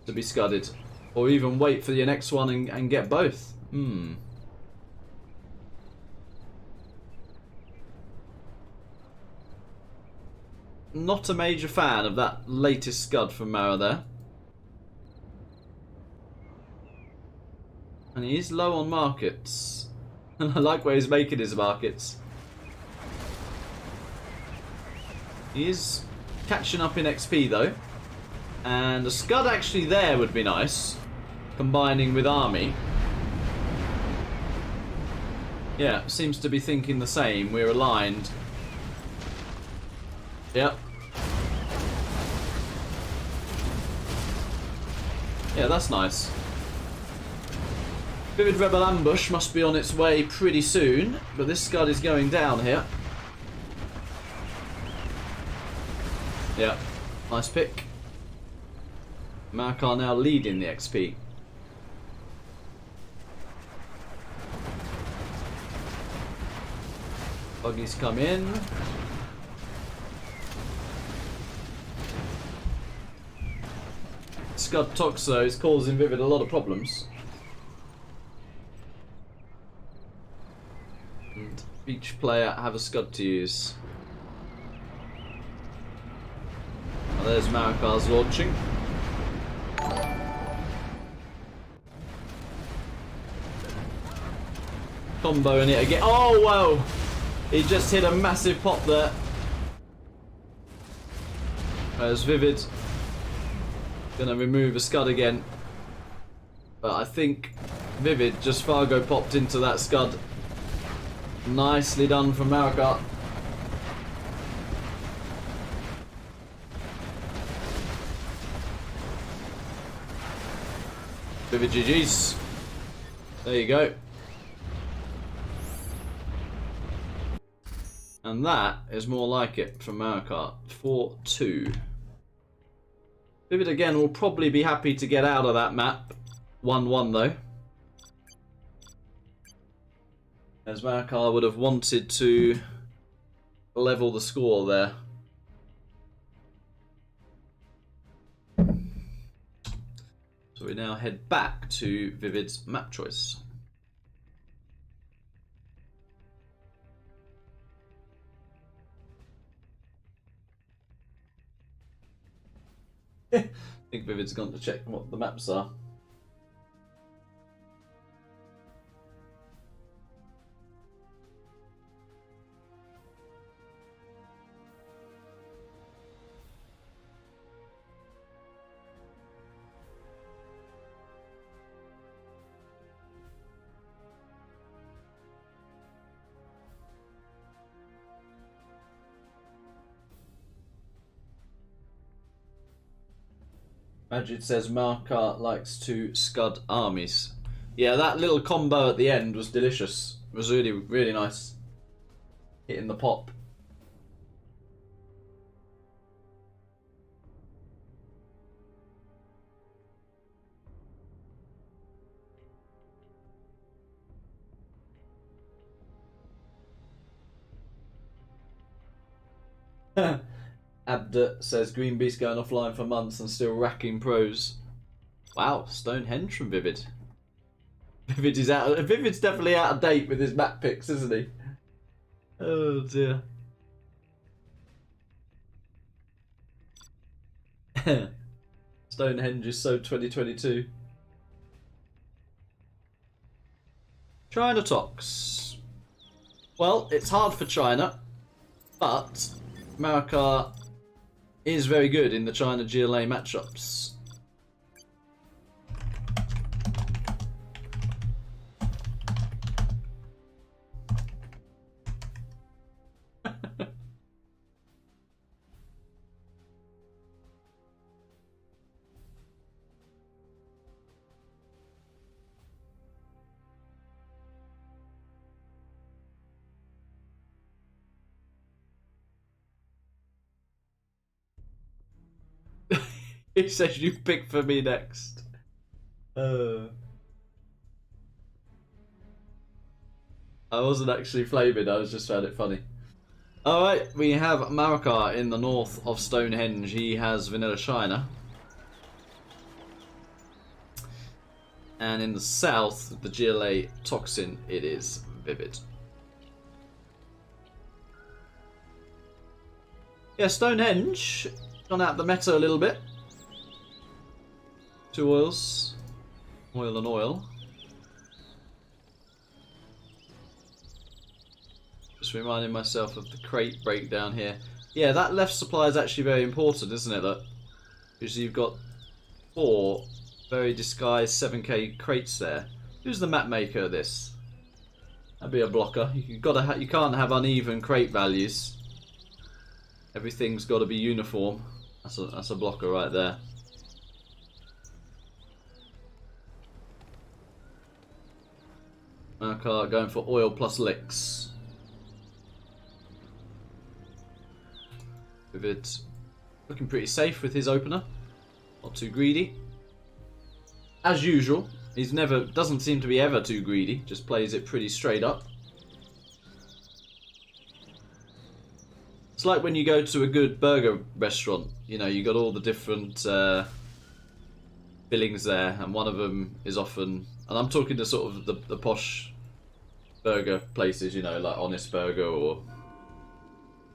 to be scudded. Or even wait for your next one and get both. Not a major fan of that latest scud from Mara there. And he is low on markets. And I like where he's making his markets. He is catching up in XP though. And a scud actually there would be nice. Combining with army. Yeah, seems to be thinking the same. We're aligned. Yep. Yeah, that's nice. ViViD Rebel Ambush must be on its way pretty soon, but this scud is going down here. Yep, nice pick. Marakar now leading the XP. Buggies come in. Scud Toxo is causing ViViD a lot of problems. And each player have a scud to use. Oh, there's Marakar's launching. Comboing it again. Oh, whoa! He just hit a massive pop there. There's ViViD. Gonna remove a scud again. But I think ViViD just Fargo popped into that scud. Nicely done from Marakar. ViViD GG's. There you go. And that is more like it from Marakar. 4-2. ViViD again will probably be happy to get out of that map. 1-1 though. As Marakar would have wanted to level the score there. So we now head back to ViViD's map choice. I think ViViD's gone to check what the maps are. Majid says Marakar likes to scud armies. Yeah, that little combo at the end was delicious. It was really, really nice. Hitting the pop. Abda says Green Beast going offline for months and still racking pros. Wow, Stonehenge from ViViD. ViViD is out. ViVid's definitely out of date with his map picks, isn't he? Oh dear. Stonehenge is so 2022. China Tox. Well, it's hard for China, but Marakar is very good in the China GLA matchups. He says you pick for me next. I wasn't actually flaming, I was just found it funny. Alright, we have Marakar in the north of Stonehenge. He has Vanilla Shiner. And in the south, the GLA Toxin, it is ViViD. Yeah, Stonehenge, gone out the meta a little bit. 2 oils. Oil and oil. Just reminding myself of the crate breakdown here. Yeah, that left supply is actually very important, isn't it? That because you've got 4 very disguised 7k crates there. Who's the map maker of this? That'd be a blocker. You can't have uneven crate values. Everything's got to be uniform. That's a blocker right there. Marakar going for oil plus licks. ViViD looking pretty safe with his opener. Not too greedy. As usual, doesn't seem to be ever too greedy. Just plays it pretty straight up. It's like when you go to a good burger restaurant. You know, you got all the different fillings there, and one of them is often, and I'm talking to sort of the posh burger places, you know, like Honest Burger or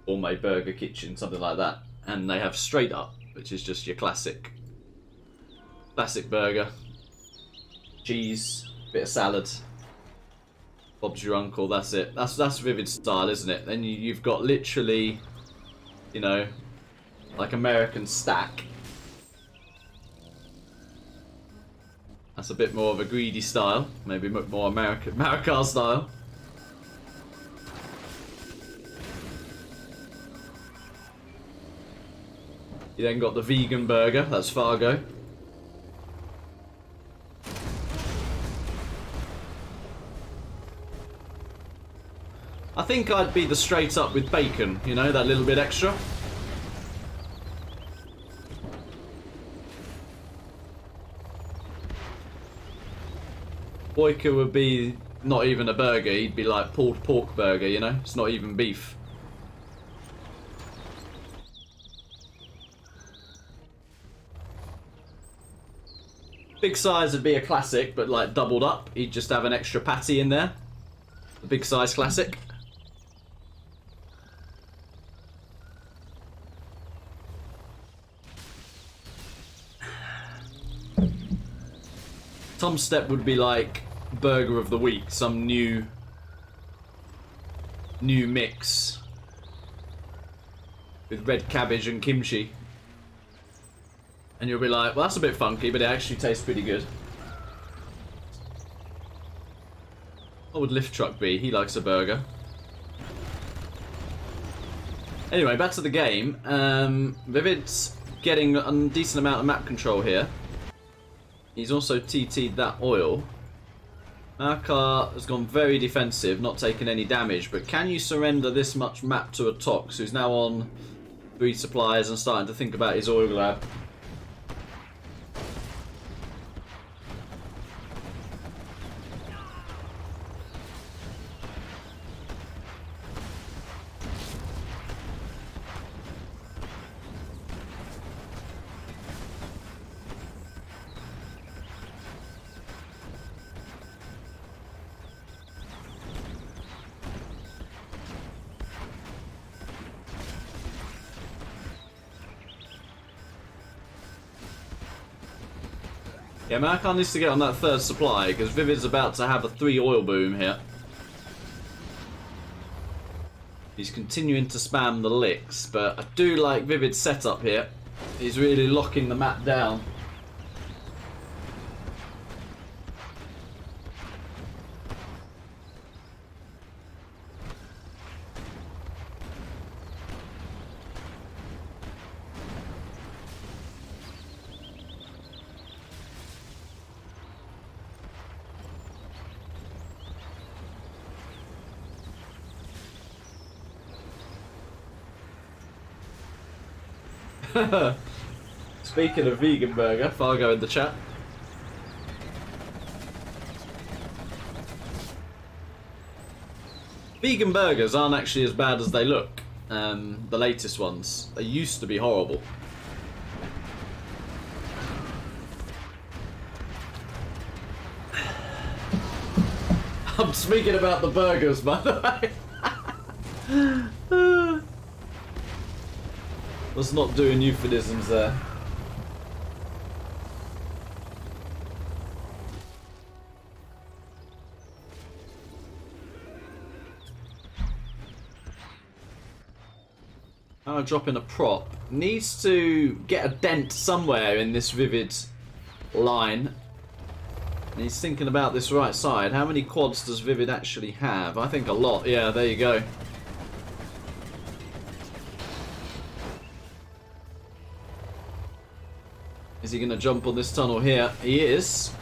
Gourmet Burger Kitchen, something like that. And they have straight up, which is just your classic burger. Cheese, bit of salad. Bob's your uncle, that's it. That's ViViD style, isn't it? Then you've got literally, you know, like American stack. That's a bit more of a greedy style, maybe more Marakar style. You then got the vegan burger, that's Fargo. I think I'd be the straight up with bacon, you know, that little bit extra. Boyka would be not even a burger, he'd be like pulled pork burger, you know? It's not even beef. Big size would be a classic, but like doubled up. He'd just have an extra patty in there. The big size classic. Tom Step would be like burger of the week, some new mix with red cabbage and kimchi. And you'll be like, well, that's a bit funky, but it actually tastes pretty good. What would Lift Truck be? He likes a burger. Anyway, back to the game. ViViD's getting a decent amount of map control here. He's also TT'd that oil. Marakar has gone very defensive, not taking any damage, but can you surrender this much map to a Tox who's now on 3 supplies and starting to think about his oil lab? Yeah, Marakar needs to get on that 3rd supply, because ViViD's about to have a 3 oil boom here. He's continuing to spam the licks, but I do like ViViD's setup here. He's really locking the map down. Speaking of vegan burger, Fargo in the chat. Vegan burgers aren't actually as bad as they look. The latest ones. They used to be horrible. I'm speaking about the burgers, by the way. Let's not doing euphemisms there. I'm dropping a prop. Needs to get a dent somewhere in this ViViD line. And he's thinking about this right side. How many quads does ViViD actually have? I think a lot. Yeah, there you go. Is he going to jump on this tunnel here? He is.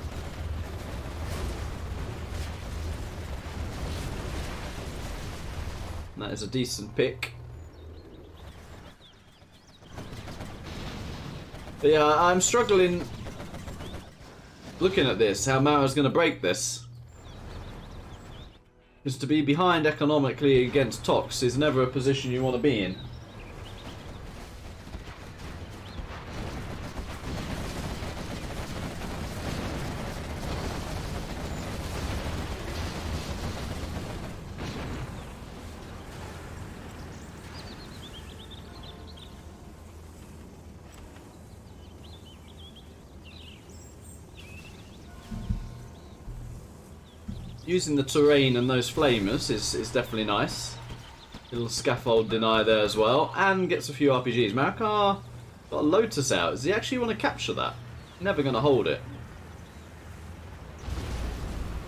That is a decent pick. But yeah, I'm struggling looking at this, how Mara's going to break this. Because to be behind economically against Tox is never a position you want to be in. Using the terrain and those flamers is definitely nice. Little scaffold deny there as well. And gets a few RPGs. Marakar got a Lotus out. Does he actually want to capture that? Never going to hold it.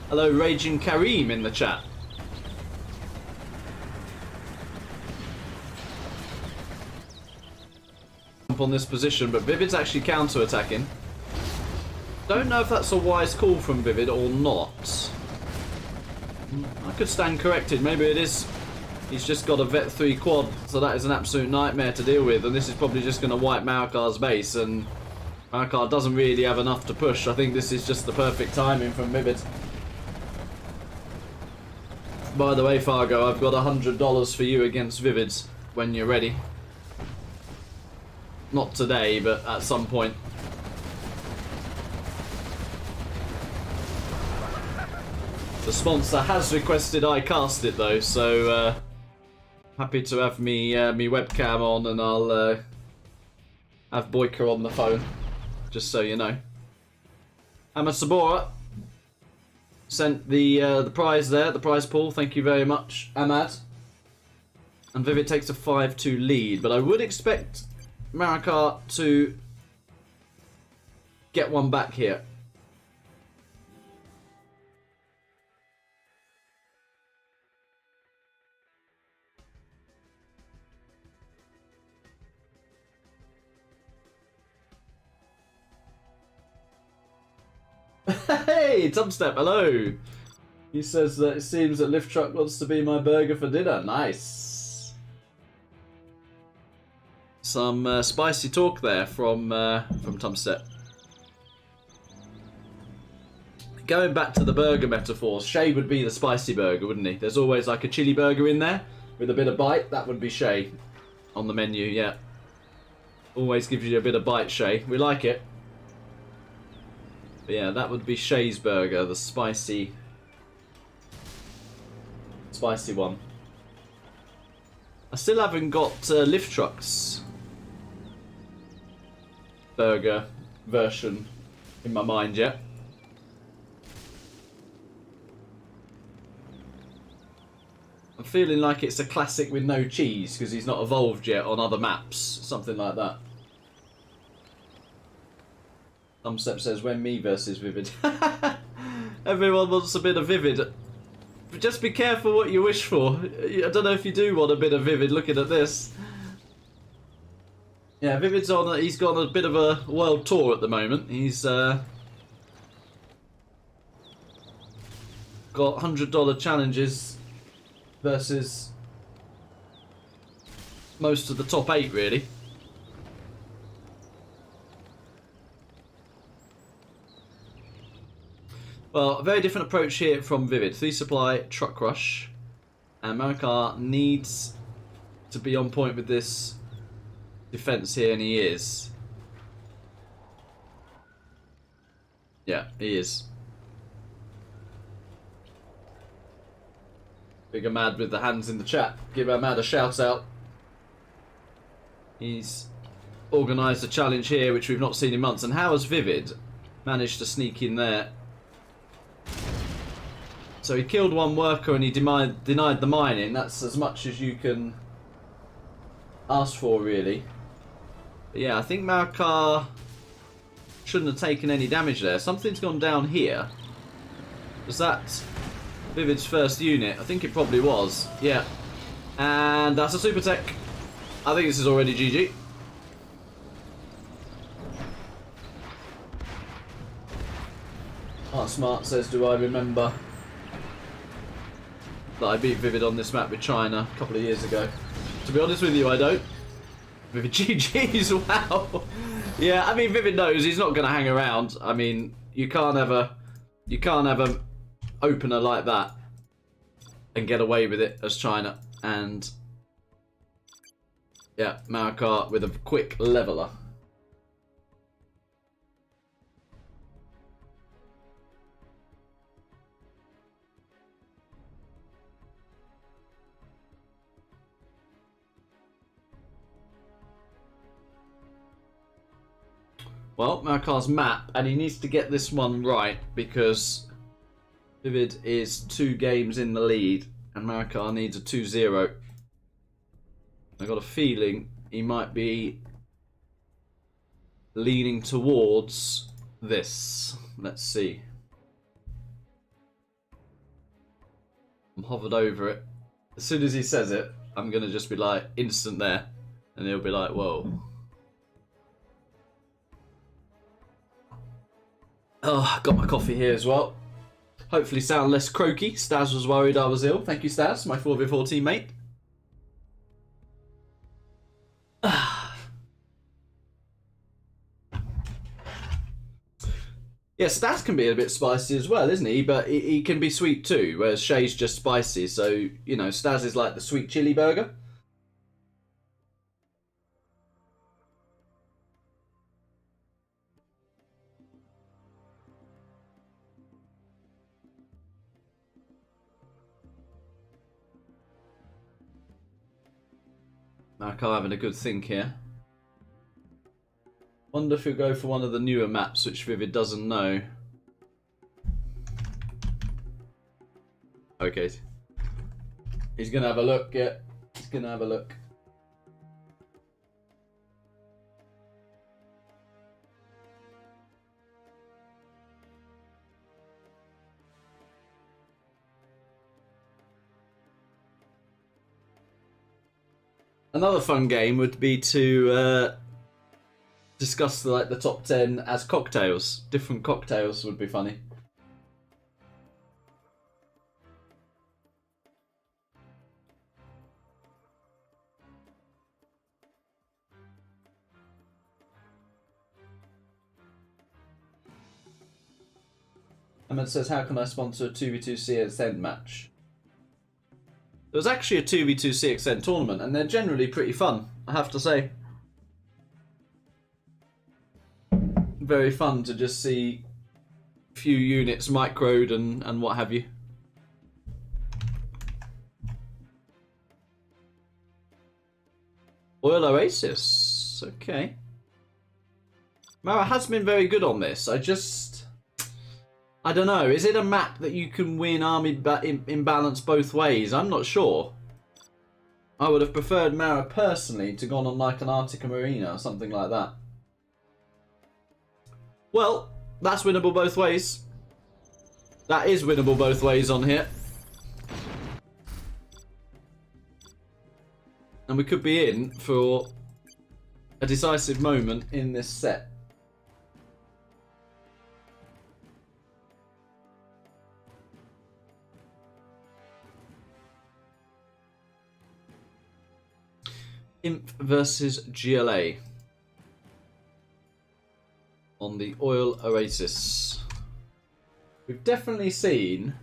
Hello, Raging Kareem in the chat. Jump on this position, but ViViD's actually counter-attacking. Don't know if that's a wise call from ViViD or not. I could stand corrected. Maybe it is. He's just got a Vet 3 quad, so that is an absolute nightmare to deal with. And this is probably just going to wipe Marakar's base. And Marakar doesn't really have enough to push. I think this is just the perfect timing from ViViD. By the way, Fargo, I've got $100 for you against ViViD when you're ready. Not today, but at some point. The sponsor has requested I cast it though, so happy to have me webcam on, and I'll have Boyka on the phone, just so you know. Ahmad Sabora sent the prize there, the prize pool. Thank you very much, Ahmad. And ViViD takes a 5-2 lead, but I would expect Marakar to get one back here. Hey, Tubstep, hello. He says that it seems that Lift Truck wants to be my burger for dinner. Nice. Some spicy talk there from Tubstep. Going back to the burger metaphors, Shay would be the spicy burger, wouldn't he? There's always like a chili burger in there with a bit of bite. That would be Shay on the menu, yeah. Always gives you a bit of bite, Shay. We like it. But yeah, that would be Shay's burger, the spicy one. I still haven't got Lift Truck's burger version in my mind yet. I'm feeling like it's a classic with no cheese because he's not evolved yet on other maps, something like that. Thumbstep says, when me versus ViViD. Everyone wants a bit of ViViD. But just be careful what you wish for. I don't know if you do want a bit of ViViD looking at this. Yeah, ViViD's on. He's got a bit of a world tour at the moment. He's got $100 challenges versus most of the top 8, really. Well, a very different approach here from ViViD. 3 supply, truck rush. And Marakar needs to be on point with this defense here, and he is. Yeah, he is. Big Ahmad with the hands in the chat. Give Ahmad a shout out. He's organised a challenge here which we've not seen in months. And how has ViViD managed to sneak in there? So he killed one worker and he denied the mining. That's as much as you can ask for, really. But yeah, I think Marakar shouldn't have taken any damage there. Something's gone down here. Was that ViViD's first unit? I think it probably was. Yeah. And that's a super tech. I think this is already GG. Art Smart says, do I remember that I beat ViViD on this map with China a couple of years ago? To be honest with you, I don't. ViViD GG's, wow. Yeah, I mean, ViViD knows he's not going to hang around. I mean, you can't have an opener like that and get away with it as China. And yeah, Marakar with a quick leveler. Well, Marakar's map, and he needs to get this one right because ViViD is 2 games in the lead and Marakar needs a 2-0. I got a feeling he might be leaning towards this. Let's see. I'm hovered over it. As soon as he says it, I'm going to just be like, instant there. And he'll be like, whoa. Oh, got my coffee here as well. Hopefully sound less croaky. Staz was worried I was ill. Thank you, Staz, my 4v4 teammate. Yeah, Staz can be a bit spicy as well, isn't he? But he can be sweet too, whereas Shay's just spicy. So, you know, Staz is like the sweet chili burger. Marakar having a good think here. Wonder if he'll go for one of the newer maps which ViViD doesn't know. Okay. He's gonna have a look, yeah. He's gonna have a look. Another fun game would be to discuss the top 10 as cocktails. Different cocktails would be funny. Ahmad says, how can I sponsor a 2v2 CXN match? There was actually a 2v2 CXN tournament, and they're generally pretty fun, I have to say. Very fun to just see a few units microed and what have you. Oil Oasis, okay. Mara has been very good on this. I don't know. Is it a map that you can win army imbalance both ways? I'm not sure. I would have preferred Mara personally to gone on like an Arctica Marina or something like that. Well, that's winnable both ways. That is winnable both ways on here. And we could be in for a decisive moment in this set. Imp versus GLA on the Oil Oasis. we've definitely seen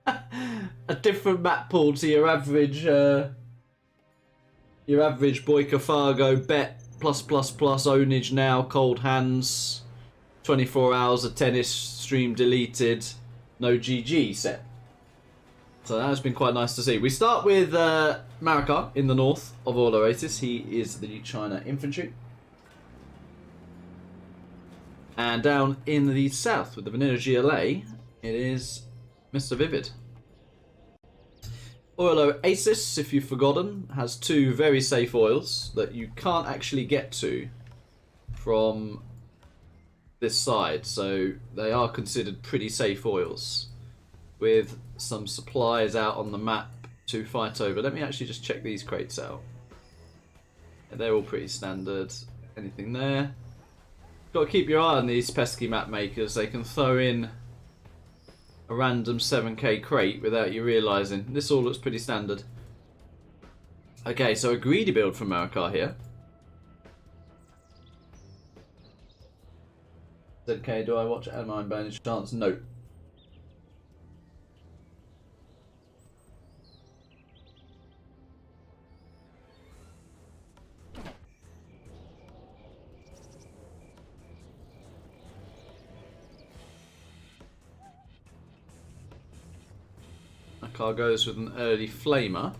a different map pool to your average Boyka Fargo bet plus ownage now, cold hands, 24 hours of tennis, stream deleted, no GG set. So that has been quite nice to see. We start with Marakar in the north of all our races. He is the China infantry. And down in the south with the Vanilla GLA, it is Mr. ViViD. Oil Oasis, if you've forgotten, has two very safe oils that you can't actually get to from this side. So they are considered pretty safe oils, with some supplies out on the map to fight over. Let me actually just check these crates out. Yeah, they're all pretty standard. Anything there? Got to keep your eye on these pesky map makers. They can throw in a random 7k crate without you realising. This all looks pretty standard. Okay, so a greedy build from Marakar here. ZK, do I watch Am I by any chance? No. Car goes with an early flamer.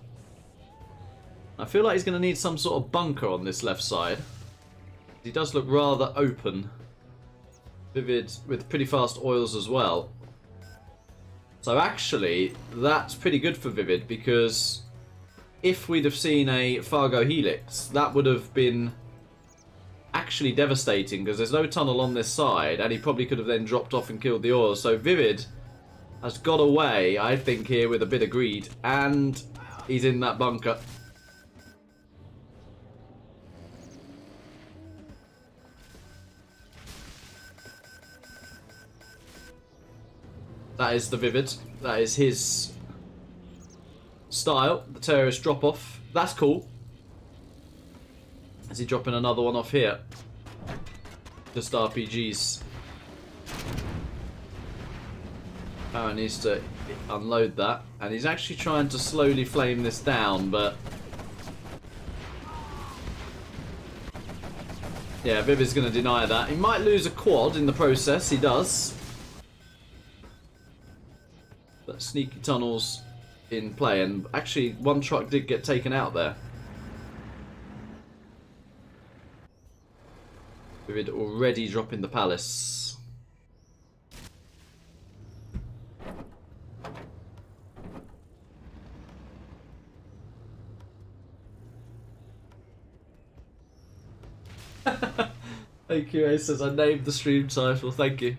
I feel like he's going to need some sort of bunker on this left side. He does look rather open. ViViD with pretty fast oils as well. So actually, that's pretty good for ViViD, because if we'd have seen a Fargo Helix, that would have been actually devastating, because there's no tunnel on this side, and he probably could have then dropped off and killed the oil. So ViViD has got away, I think, here with a bit of greed, and he's in that bunker. That is the ViViD. That is his style, the terrorist drop-off. That's cool. Is he dropping another one off here? Just RPGs. Oh, needs to unload that. And he's actually trying to slowly flame this down, but yeah, ViViD's going to deny that. He might lose a quad in the process. He does. But sneaky tunnels in play, and actually one truck did get taken out there. ViViD already dropping the palace. AQA says I named the stream title. Thank you.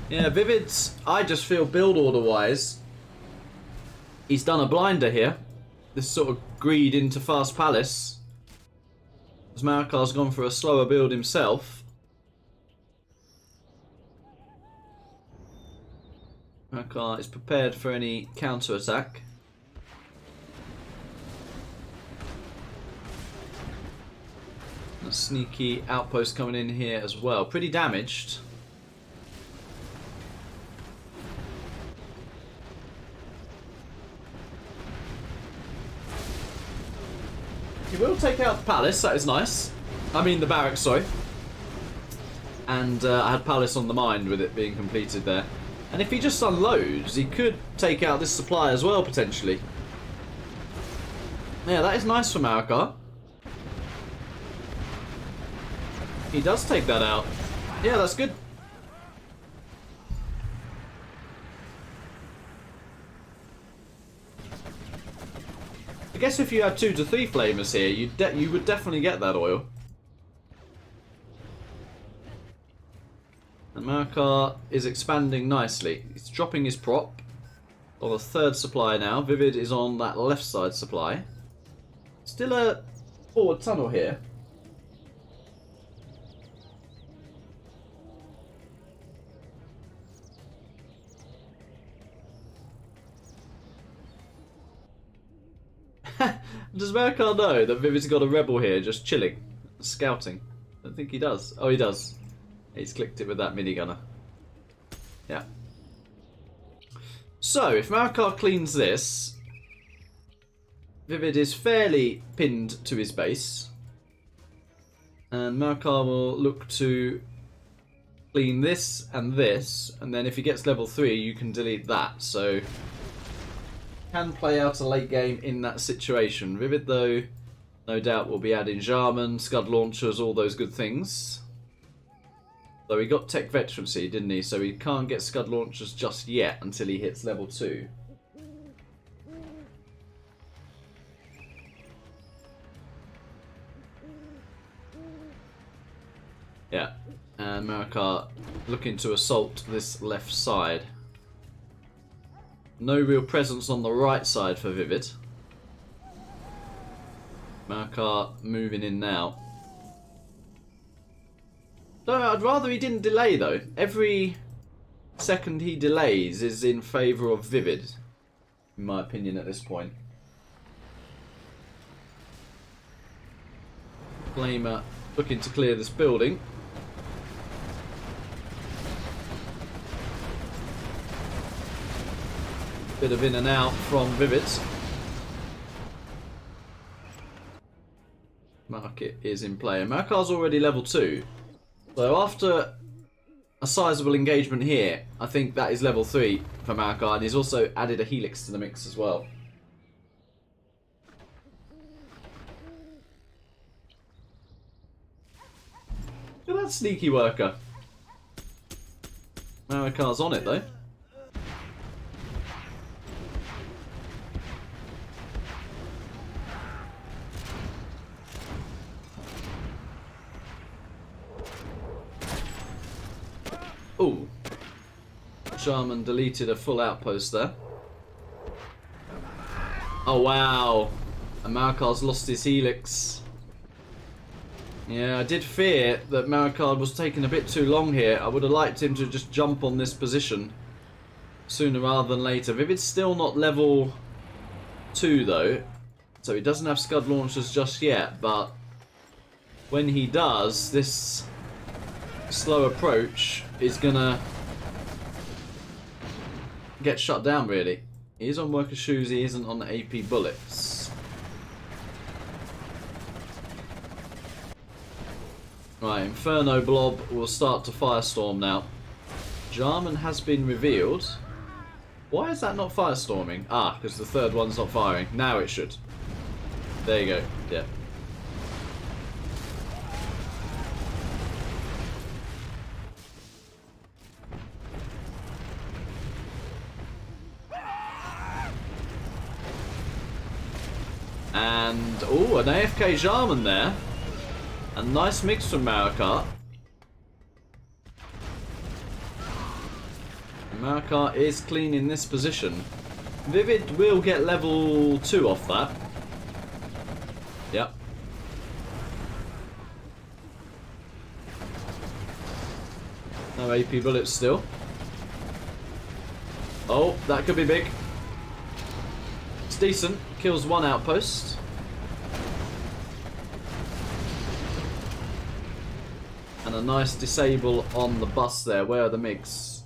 Yeah, ViViD's, I just feel build order wise, he's done a blinder here. This sort of greed into fast palace. As Marakar's gone for a slower build himself. Marakar is prepared for any counter attack. A sneaky outpost coming in here as well. Pretty damaged. He will take out the palace, that is nice. I mean the barracks, sorry. And I had palace on the mind with it being completed there. And if he just unloads, he could take out this supply as well, potentially. Yeah, that is nice for Marakar. He does take that out. Yeah, that's good. I guess if you had 2 to 3 flamers here, you would definitely get that oil. And Marakar is expanding nicely. He's dropping his prop on the 3rd supply now. ViViD is on that left side supply. Still a forward tunnel here. Does Marakar know that ViViD's got a rebel here just chilling, scouting? I don't think he does. Oh, he does. He's clicked it with that minigunner. Yeah. So, if Marakar cleans this, ViViD is fairly pinned to his base. And Marakar will look to clean this, and then if he gets level 3, you can delete that. So, can play out a late game in that situation. ViViD, though, no doubt will be adding Jarman, Scud launchers, all those good things. Though he got tech veterancy, didn't he? So he can't get Scud launchers just yet until he hits level 2. Yeah, and Marakar looking to assault this left side. No real presence on the right side for ViViD. Marakar moving in now. No, I'd rather he didn't delay though. Every second he delays is in favour of ViViD, in my opinion at this point. Flamer looking to clear this building. Bit of in and out from ViViD. Market is in play. Marakar's already level 2. So after a sizable engagement here, I think that is level 3 for Marakar, and he's also added a Helix to the mix as well. Look at that sneaky worker. Marakar's on it though. Ooh. Jarman deleted a full outpost there. Oh wow. And Marakar's lost his Helix. Yeah, I did fear that Marakar was taking a bit too long here. I would have liked him to just jump on this position sooner rather than later. ViViD's still not level 2 though, so he doesn't have Scud launchers just yet, but when he does, this slow approach is gonna get shut down really. He is on worker shoes, he isn't on AP bullets. Right, Inferno Blob will start to Firestorm now. Jarman has been revealed. Why is that not Firestorming? Ah, because the third one's not firing. Now it should. There you go, yeah. And, oh, an AFK Jarman there. A nice mix from Marakar. Marakar is clean in this position. ViViD will get level 2 off that. Yep. No AP bullets still. Oh, that could be big. It's decent. Kills one outpost. And a nice disable on the bus there. Where are the MiGs?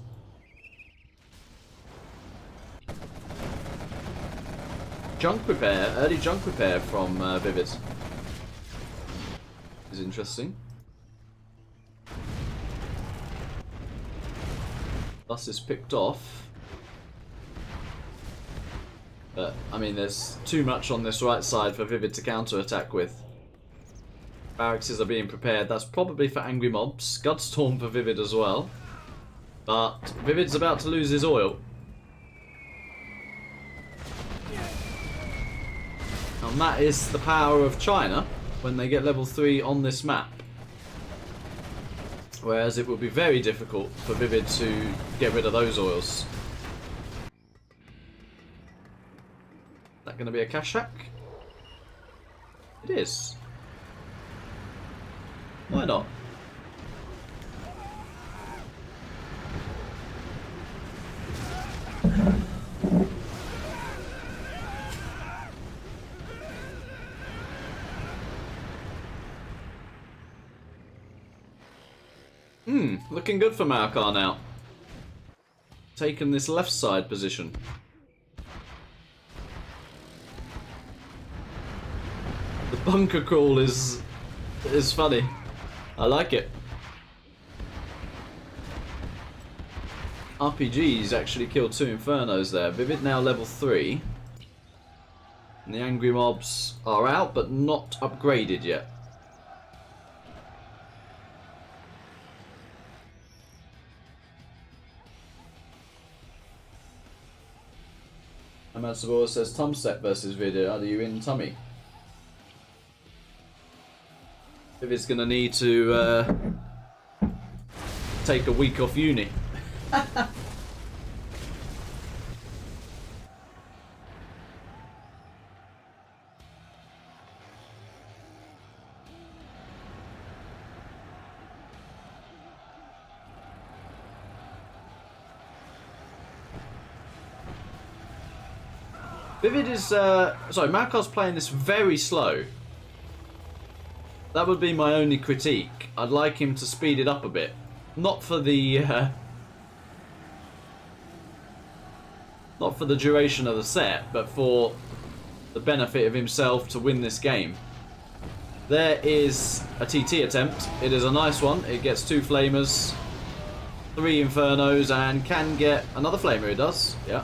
Junk repair, early junk repair from ViViD. Is interesting. Bus is picked off. But, I mean, there's too much on this right side for ViViD to counter-attack with. Barracks are being prepared. That's probably for angry mobs. Scudstorm for ViViD as well. But ViViD's about to lose his oil. And that is the power of China when they get level 3 on this map. Whereas it will be very difficult for ViViD to get rid of those oils. Is that going to be a cash shack? It is. Why not? Looking good for Marakar now. Taking this left side position. The bunker crawl is funny. I like it. RPGs actually killed 2 Infernos there. ViViD now level 3. And the angry mobs are out, but not upgraded yet. Ahmad says Tumstep versus ViViD. Are you in Tummy? ViViD's gonna need to take a week off uni. ViViD is, sorry, Marakar's playing this very slow. That would be my only critique. I'd like him to speed it up a bit. Not for the, not for the duration of the set, but for the benefit of himself to win this game. There is a TT attempt. It is a nice one. It gets 2 flamers, 3 infernos, and can get another flamer. It does, yeah.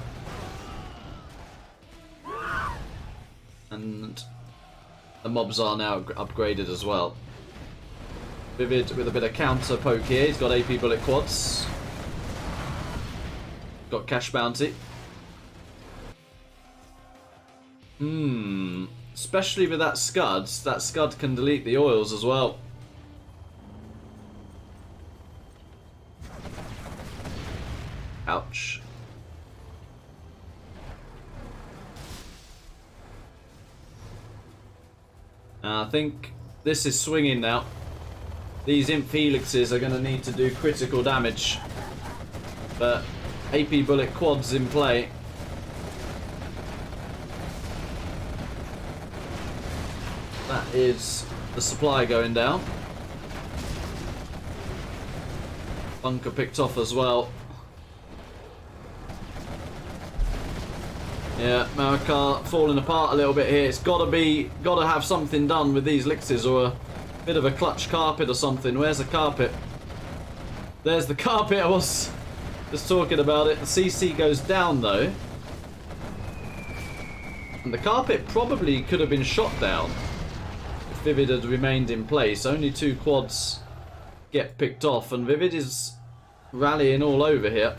And the mobs are now upgraded as well. ViViD with a bit of counter poke here. He's got AP bullet quads. Got cash bounty. Especially with that Scud can delete the oils as well. Ouch. I think this is swinging now. These Imp Helixes are going to need to do critical damage. But AP bullet quads in play. That is the supply going down. Bunker picked off as well. Yeah, Marakar falling apart a little bit here. It's gotta have something done with these elixirs, or a bit of a clutch carpet or something. Where's the carpet? There's the carpet. I was just talking about it. The CC goes down though. And the carpet probably could have been shot down if ViViD had remained in place. Only 2 quads get picked off, and ViViD is rallying all over here.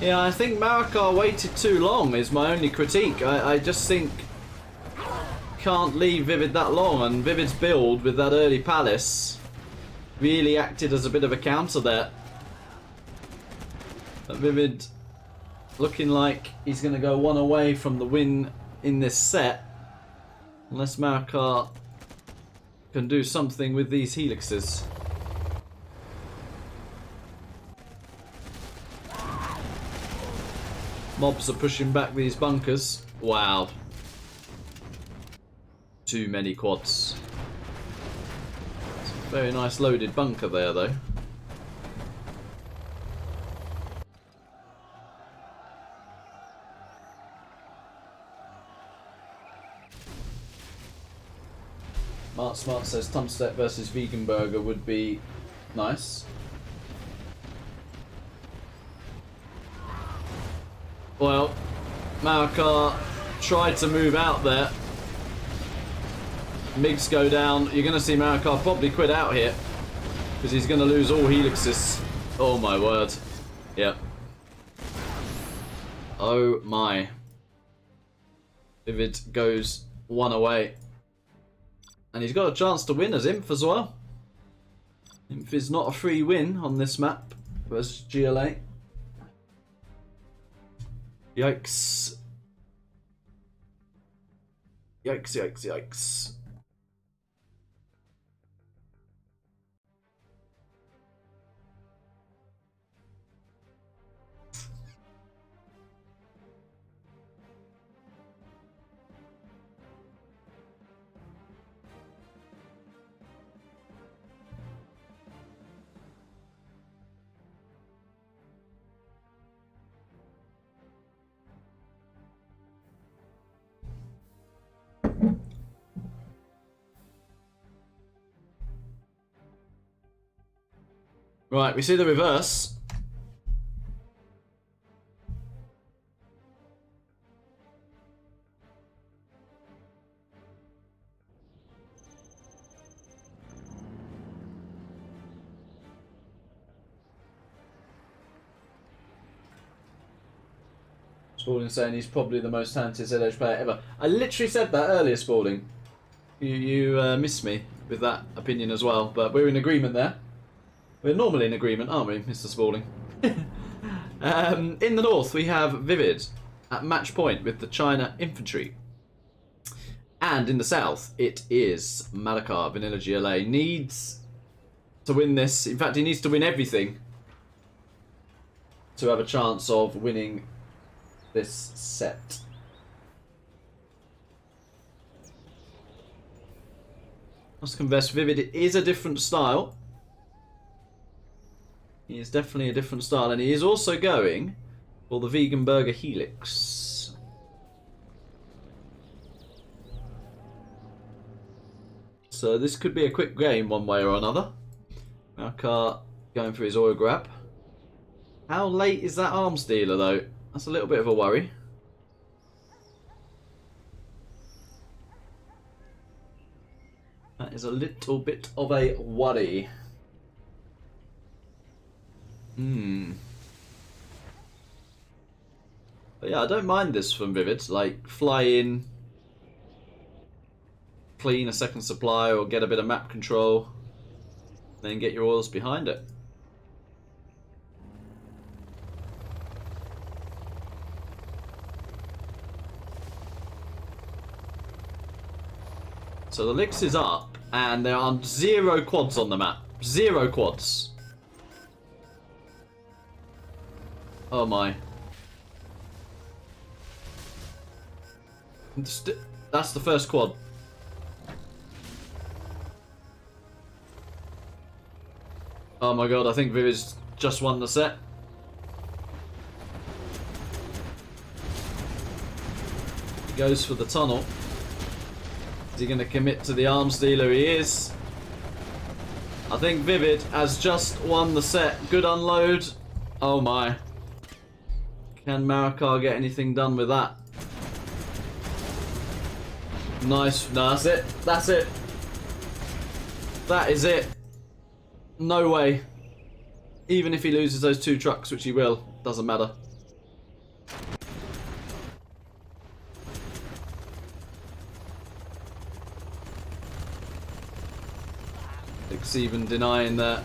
Yeah, I think Marakar waited too long is my only critique. I just think can't leave ViViD that long, and ViViD's build with that early palace really acted as a bit of a counter there. But ViViD looking like he's going to go 1 away from the win in this set, unless Marakar can do something with these helixes. Mobs are pushing back these bunkers. Wow. Too many quads. It's a very nice loaded bunker there though. Mark Smart says Tumstep versus Vegan Burger would be nice. Well, Marakar tried to move out there. MiGs go down. You're going to see Marakar probably quit out here, because he's going to lose all helixes. Oh my word. Yep. Oh my. ViViD goes 1 away. And he's got a chance to win as Imp as well. Imp is not a free win on this map versus GLA. Yikes. Yikes, yikes, yikes. Right, we see the reverse. Spalding saying he's probably the most talented ZH player ever. I literally said that earlier, Spalding. You missed me with that opinion as well, but we're in agreement there. We're normally in agreement, aren't we, Mr. Spalding? In the north, we have ViViD at match point with the China infantry. And in the south, it is Marakar. Vanilla GLA needs to win this. In fact, he needs to win everything to have a chance of winning this set. Must confess, ViViD is a different style. He is definitely a different style, and he is also going for the vegan burger helix. So this could be a quick game one way or another. Marakar going for his oil grab. How late is that arms dealer though? That's a little bit of a worry. That is a little bit of a worry. But yeah, I don't mind this from ViViD. Like, fly in, clean a second supply or get a bit of map control, then get your oils behind it. So the Lix is up, and there are 0 quads on the map. 0 quads. Oh my. That's the first quad. Oh my god, I think ViViD's just won the set. He goes for the tunnel. Is he going to commit to the arms dealer? He is. I think ViViD has just won the set. Good unload. Oh my. Can Marakar get anything done with that? Nice. No, that's it. That's it. That is it. No way. Even if he loses those 2 trucks, which he will, doesn't matter. It's even denying that.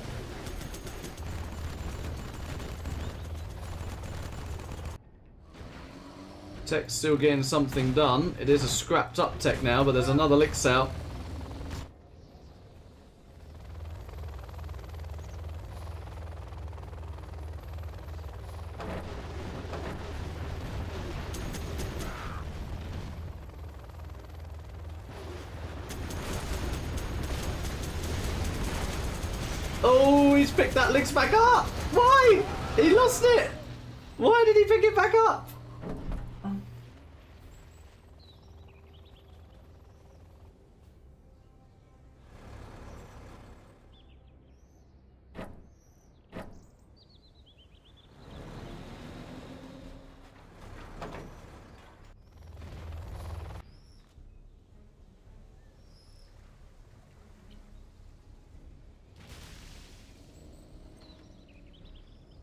Tech's still getting something done. It is a scrapped up tech now, but there's another Lix out. Oh, he's picked that Lix back up! Why? He lost it! Why did he pick it back up?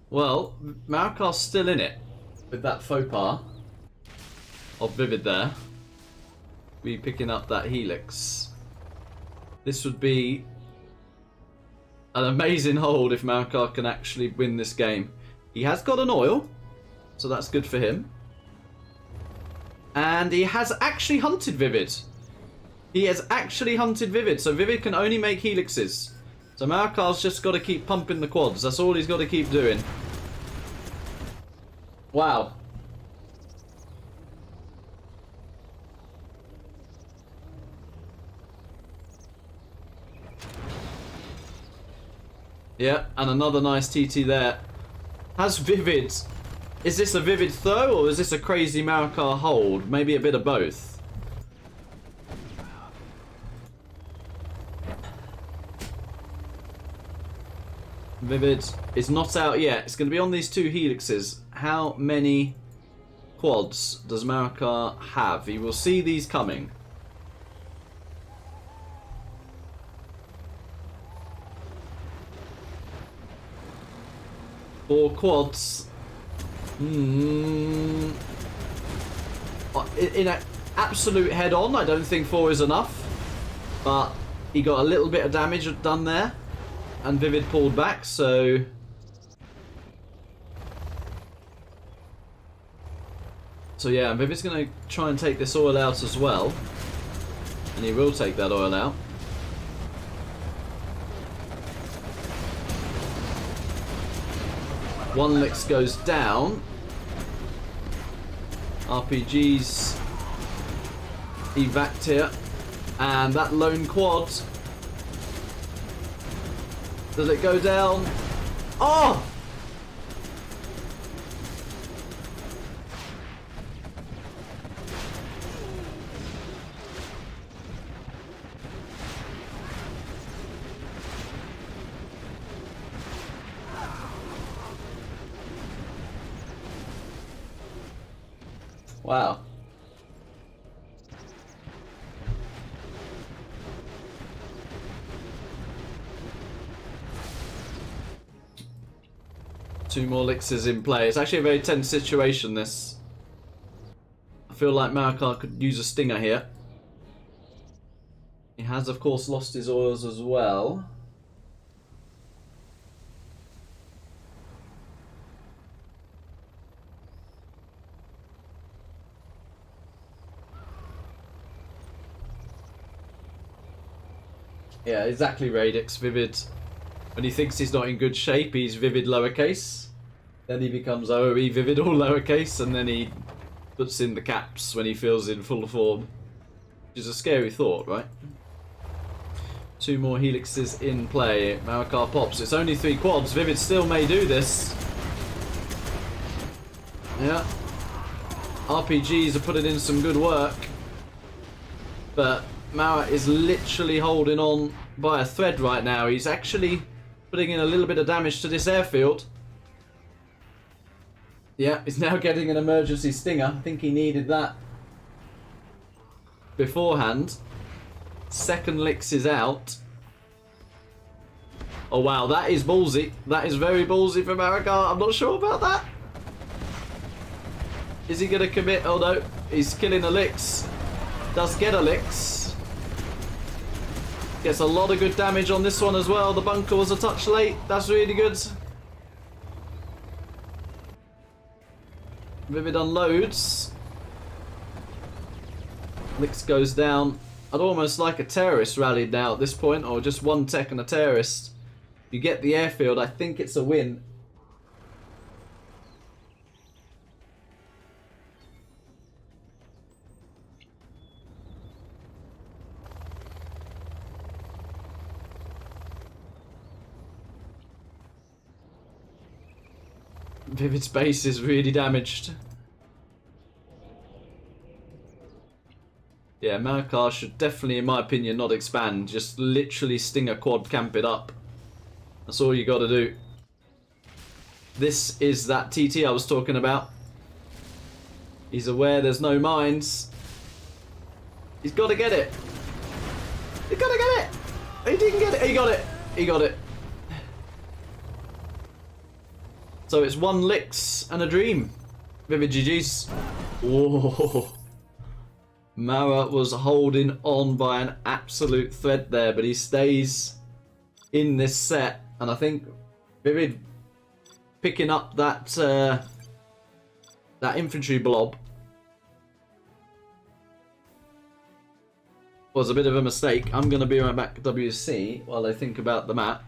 Well, Marakar's still in it with that faux pas of ViViD there. Be picking up that helix. This would be an amazing hold if Marakar can actually win this game. He has got an oil, so that's good for him. And he has actually hunted ViViD. He has actually hunted ViViD, so ViViD can only make helixes. So Marakar's just got to keep pumping the quads. That's all he's got to keep doing. Wow. Yeah, and another nice TT there. Has ViViD... Is this a ViViD throw or is this a crazy Marakar hold? Maybe a bit of both. ViViD is not out yet. It's going to be on these 2 helixes. How many quads does Marakar have? He will see these coming. Four quads. In an absolute head-on, I don't think 4 is enough. But he got a little bit of damage done there. And ViViD pulled back, so... So yeah, ViViD's going to try and take this oil out as well. And he will take that oil out. One Lix goes down. RPG's evac'd here. And that lone quad. Does it go down? Oh! Wow. Two more Lixes in play. It's actually a very tense situation, this. I feel like Marakar could use a stinger here. He has, of course, lost his oils as well. Yeah, exactly, Radix. ViViD, when he thinks he's not in good shape, he's ViViD lowercase. Then he becomes OE ViViD all lowercase, and then he puts in the caps when he feels in full form. Which is a scary thought, right? Two more helixes in play. Marakar pops. It's only 3 quads. ViViD still may do this. Yeah. RPGs are putting in some good work. But Mara is literally holding on by a thread right now. He's actually putting in a little bit of damage to this airfield. Yeah, he's now getting an emergency stinger. I think he needed that beforehand. Second Lix is out. Oh wow, that is ballsy. That is very ballsy for Marakar. I'm not sure about that. Is he going to commit? Oh no, he's killing a Lix. Does get a Lix. Gets a lot of good damage on this one as well. The bunker was a touch late. That's really good. ViViD unloads. Lix goes down. I'd almost like a terrorist rallied now at this point, or just one tech and a terrorist. If you get the airfield, I think it's a win. ViViD's base is really damaged. Yeah, Marakar should definitely, in my opinion, not expand. Just literally sting a quad, camp it up. That's all you got to do. This is that TT I was talking about. He's aware there's no mines. He's got to get it. He's got to get it. He didn't get it. He got it. He got it. So it's 1 Lix and a dream. ViViD GG's. Whoa. Mara was holding on by an absolute thread there, but he stays in this set. And I think ViViD picking up that that infantry blob was a bit of a mistake. I'm going to be right back, WC, while I think about the map.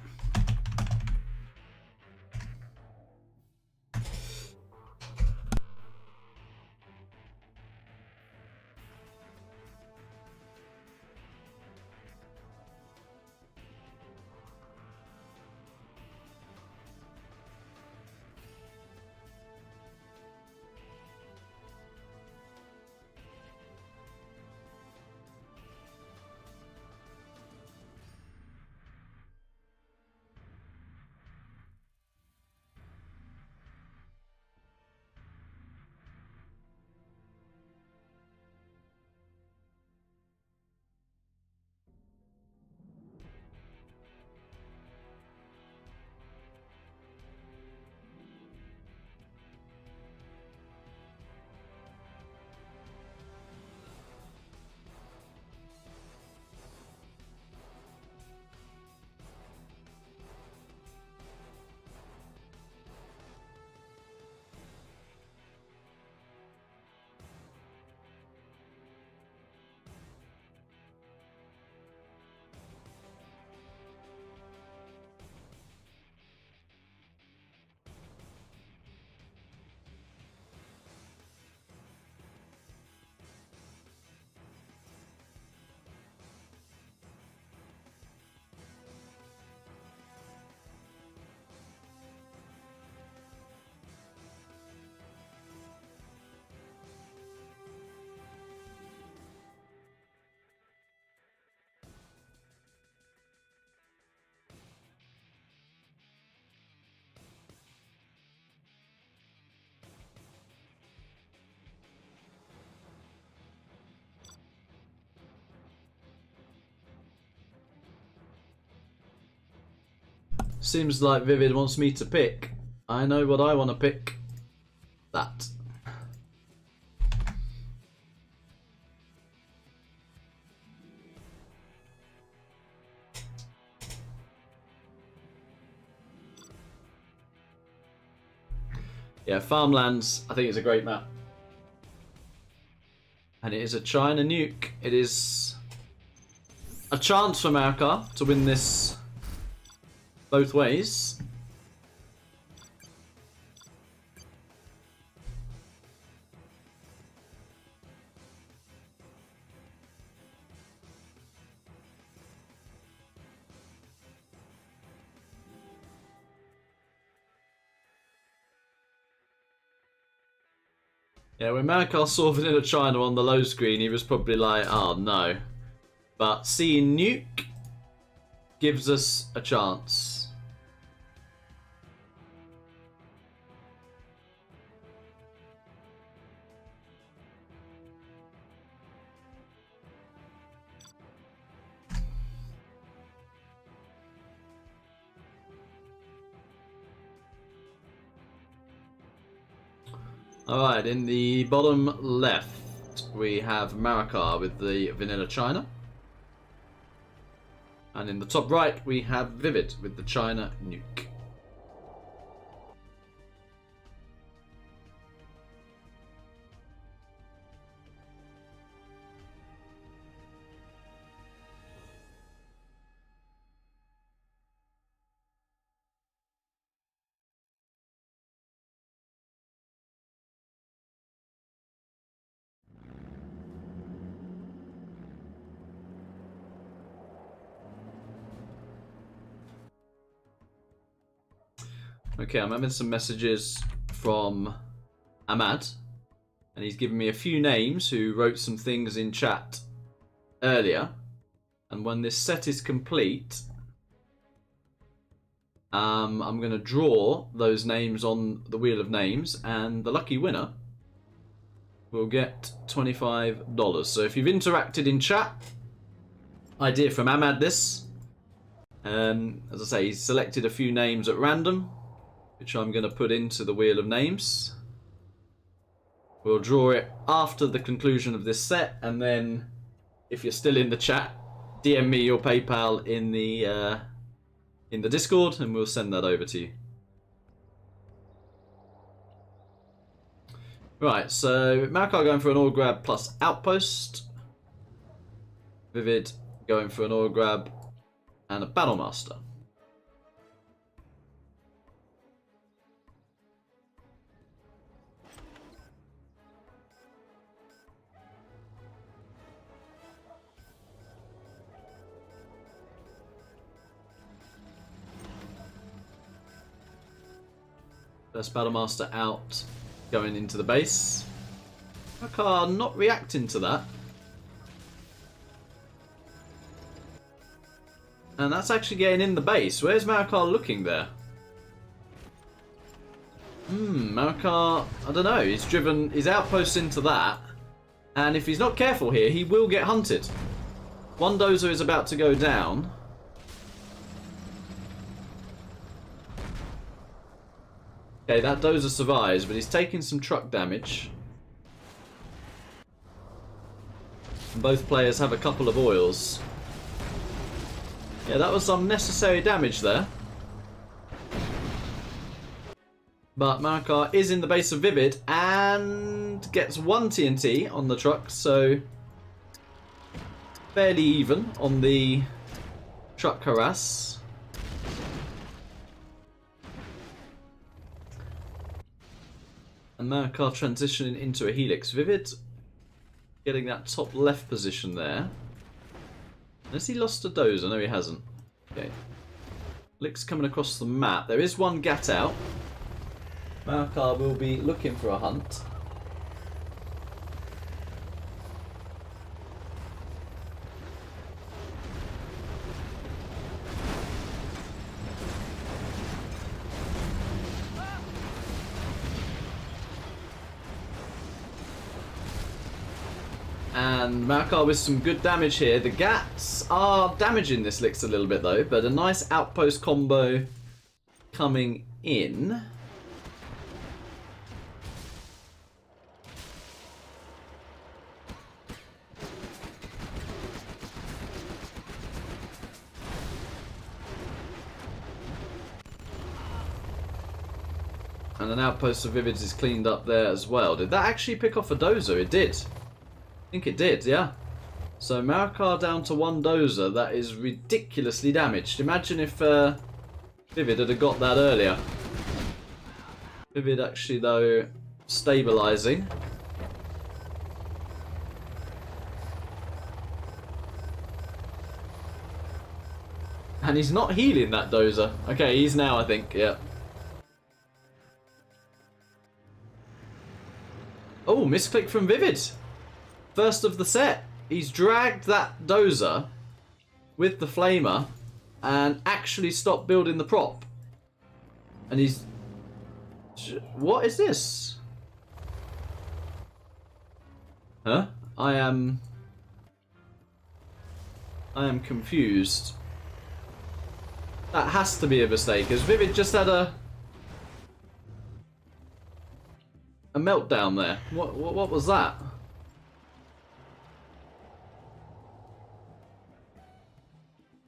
Seems like ViViD wants me to pick. I know what I want to pick. That. Yeah, Farmlands, I think it's a great map. And it is a China nuke. It is a chance for Marakar to win this both ways. Yeah, when Marakar saw Vanilla China on the low screen, he was probably like, oh no. But seeing nuke gives us a chance. Alright, in the bottom left, we have Marakar with the Vanilla China. And in the top right, we have ViViD with the China nuke. Okay, I'm having some messages from Ahmad, and he's given me a few names who wrote some things in chat earlier. And when this set is complete, I'm going to draw those names on the wheel of names, and the lucky winner will get $25. So if you've interacted in chat, idea from Ahmad this. As I say, he's selected a few names at random, which I'm going to put into the wheel of names. We'll draw it after the conclusion of this set, and then if you're still in the chat, DM me your PayPal in the Discord, and we'll send that over to you. Right, so Marakar going for an ore grab plus outpost. ViViD going for an ore grab and a Battlemaster. First Battlemaster out, going into the base. Marakar not reacting to that. And that's actually getting in the base. Where's Marakar looking there? Marakar, I don't know. He's driven his outpost into that. And if he's not careful here, he will get hunted. One dozer is about to go down. Okay, that dozer survives, but he's taking some truck damage. And both players have a couple of oils. Yeah, that was unnecessary damage there. But Marakar is in the base of ViViD and gets one TNT on the truck, so fairly even on the truck harass. And Marakar transitioning into a Helix. ViViD getting that top left position there. Has he lost a dozer? No, he hasn't. Okay. Helix coming across the map. There is one gat out. Marakar will be looking for a hunt. And Marakar with some good damage here. The Gats are damaging this Lix a little bit though, but a nice outpost combo coming in. And an outpost of ViViD's is cleaned up there as well. Did that actually pick off a dozer? It did. I think it did, yeah. So Marakar down to 1 dozer. That is ridiculously damaged. Imagine if ViViD had got that earlier. ViViD actually, though, stabilising. And he's not healing that dozer. Okay, he's now, I think, yeah. Oh, misclick from ViViD. First of the set. He's dragged that dozer with the flamer and actually stopped building the prop. And he's... What is this? Huh? I am confused. That has to be a mistake, because ViViD just had a meltdown there. What was that?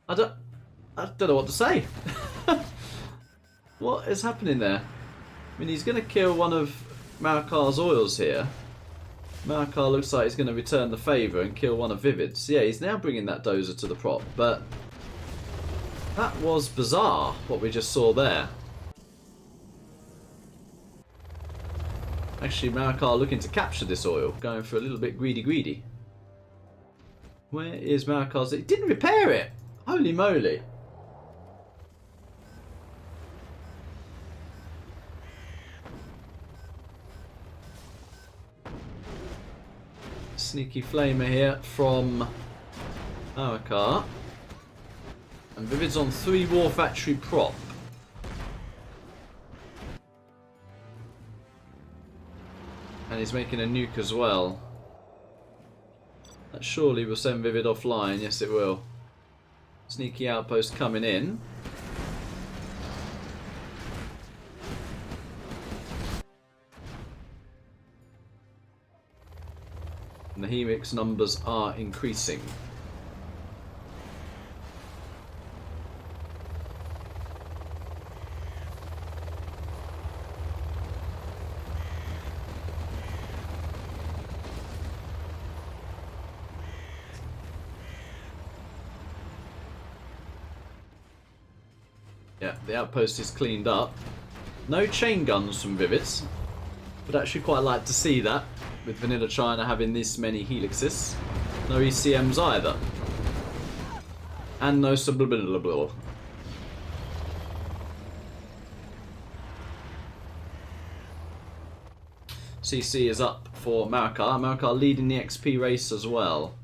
I don't know what to say. What is happening there? I mean, he's going to kill one of Marakar's oils here. Marakar looks like he's going to return the favour and kill one of ViViD's. Yeah, he's now bringing that dozer to the prop, but that was bizarre, what we just saw there. Actually, Marakar looking to capture this oil, going for a little bit greedy. Where is Marakar's? He didn't repair it! Holy moly. Sneaky flamer here from Marakar. And ViViD's on 3 War Factory prop. And he's making a nuke as well. That surely will send ViViD offline. Yes, it will. Sneaky outpost coming in. And the Helix numbers are increasing. Yeah, the outpost is cleaned up. No chain guns from ViViD. Would actually quite like to see that, with Vanilla China having this many helixes. No ECMs either. And no subliminal. CC is up for Marakar. Marakar leading the XP race as well.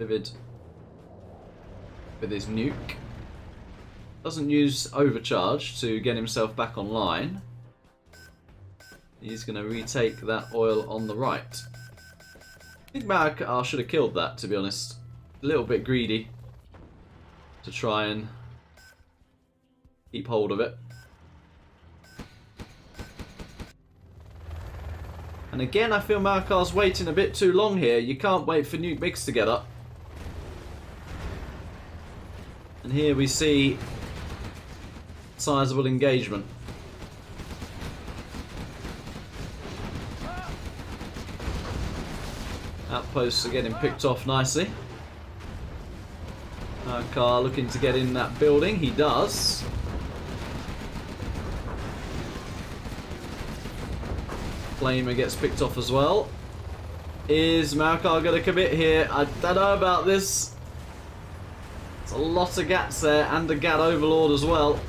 ViViD with his nuke. Doesn't use overcharge to get himself back online. He's going to retake that oil on the right. I think Marakar should have killed that, to be honest. A little bit greedy to try and keep hold of it. And again, I feel Marakar's waiting a bit too long here. You can't wait for nuke mix to get up. And here we see sizable engagement. Outposts are getting picked off nicely. Marakar looking to get in that building. He does. Flamer gets picked off as well. Is Marakar going to commit here? I don't know about this. It's a lot of gats there, and a gat overlord as well.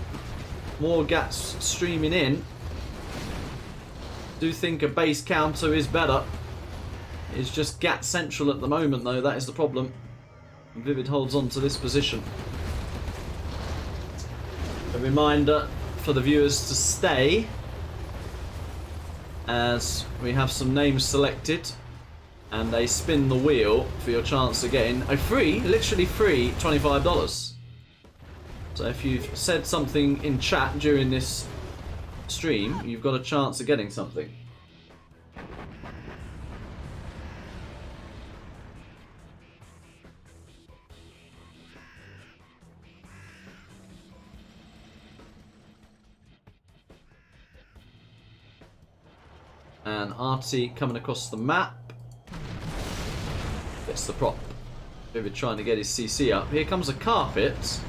More gats streaming in. Do think a base counter is better. It's just gat central at the moment, though. That is the problem. And ViViD holds on to this position. A reminder for the viewers to stay, as we have some names selected, and they spin the wheel for your chance of getting a free, literally free, $25. So if you've said something in chat during this stream, you've got a chance of getting something. And Artie coming across the map. Gets the prop. ViViD trying to get his CC up. Here comes a carpet.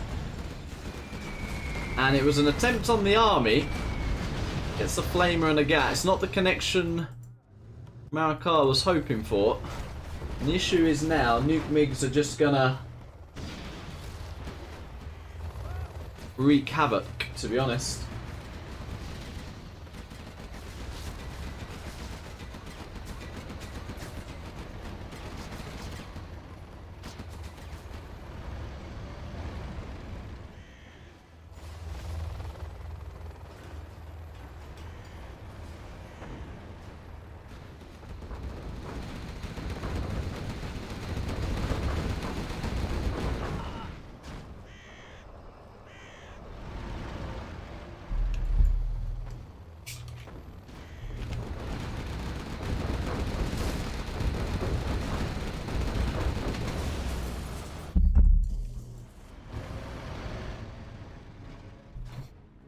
And it was an attempt on the army. Gets a flamer and a gat. It's not the connection Marakar was hoping for. And the issue is now, Nuke MiGs are just gonna wreak havoc, to be honest.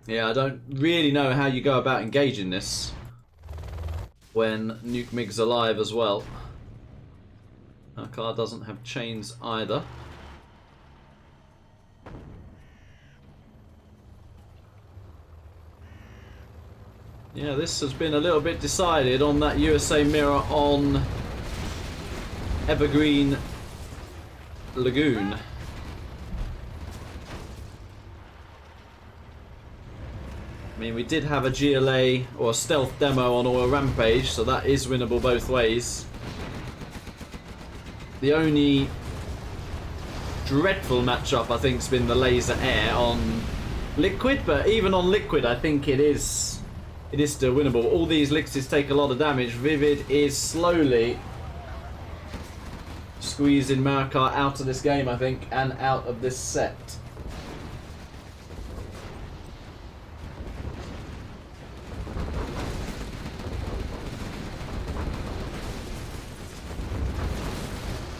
Yeah, I don't really know how you go about engaging this when Nuke MiG's alive as well. Our car doesn't have chains either. Yeah, this has been a little bit decided on that USA mirror on Evergreen Lagoon. I mean, we did have a GLA or a stealth demo on Oil Rampage, so that is winnable both ways. The only dreadful matchup I think has been the Laser Air on Liquid, but even on Liquid I think it is still winnable. All these elixirs take a lot of damage. ViViD is slowly squeezing Marakar out of this game, I think, and out of this set.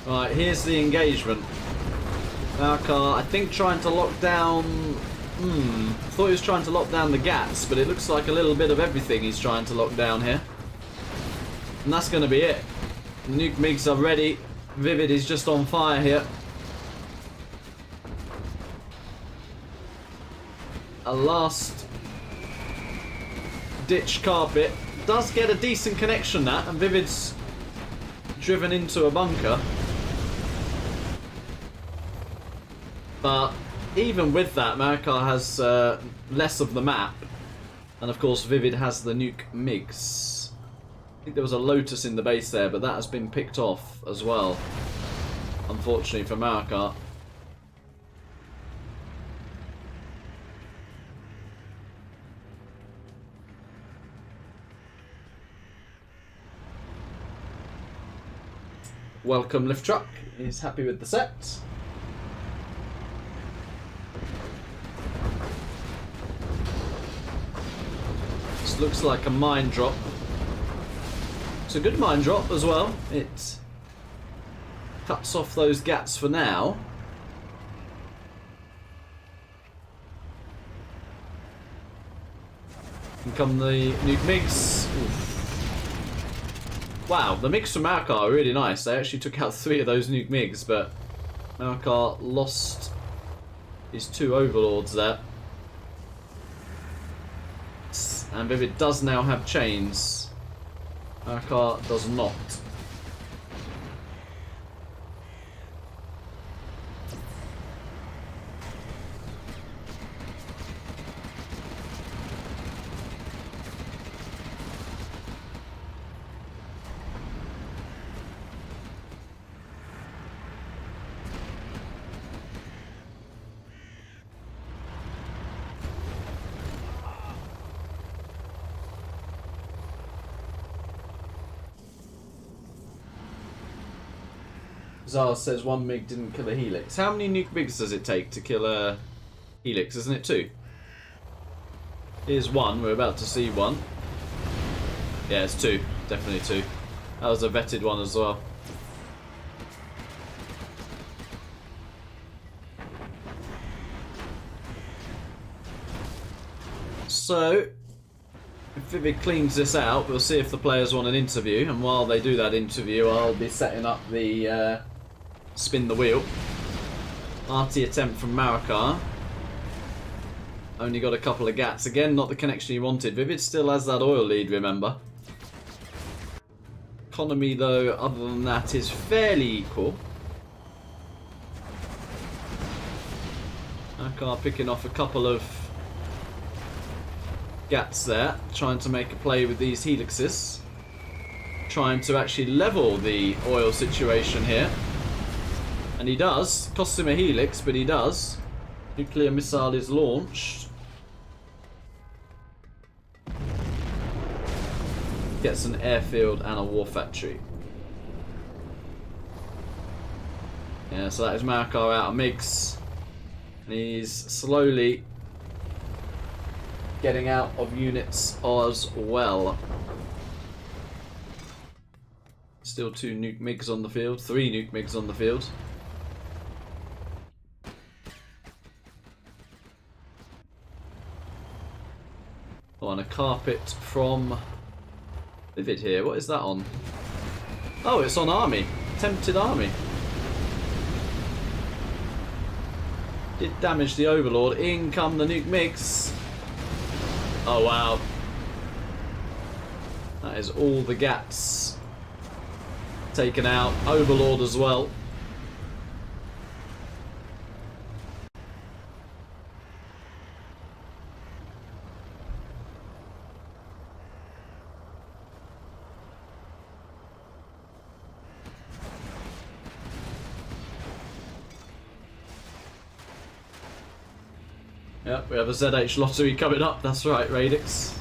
Right, here's the engagement. Marakar, I think, trying to lock down... thought he was trying to lock down the gats, but it looks like a little bit of everything he's trying to lock down here. And that's going to be it. Nuke MiGs are ready. ViViD is just on fire here. A last ditch carpet. Does get a decent connection, that, and ViViD's driven into a bunker. But even with that, Marakar has less of the map. And of course, ViViD has the Nuke MiGs. I think there was a Lotus in the base there, but that has been picked off as well. Unfortunately for Marakar. Welcome Lift Truck is happy with the set. This looks like a mine drop. It's a good mine drop as well. It cuts off those gats for now. And come the Nuke MiGs. Oof. Wow, the MiGs from Marakar are really nice. They actually took out 3 of those Nuke MiGs, but Marakar lost his 2 overlords there. And ViViD does now have chains. Marakar does not. Zara says 1 MiG didn't kill a Helix. How many Nuke MiGs does it take to kill a helix, isn't it? 2. Here's 1. We're about to see 1. Yeah, it's 2. Definitely 2. That was a vetted one as well. So, if ViViD cleans this out, we'll see if the players want an interview. And while they do that interview, I'll be setting up the spin the wheel. Arty attempt from Marakar. Only got a couple of gats. Again, not the connection he wanted. ViViD still has that oil lead, remember. Economy, though, other than that, is fairly equal. Marakar picking off a couple of gats there, trying to make a play with these helixes. Trying to actually level the oil situation here. And he does. Costs him a helix, but he does. Nuclear missile is launched. Gets an airfield and a war factory. Yeah, so that is Marakar out of MiGs. And he's slowly getting out of units as well. Still 2 nuke MiGs on the field. 3 nuke MiGs on the field. On a carpet from ViViD here. What is that on? Oh, it's on Army. Tempted Army. Did damage the Overlord. In come the nuke MiGs. Oh, wow. That is all the gats taken out. Overlord as well. Yep, we have a ZH lottery coming up. That's right, Radix.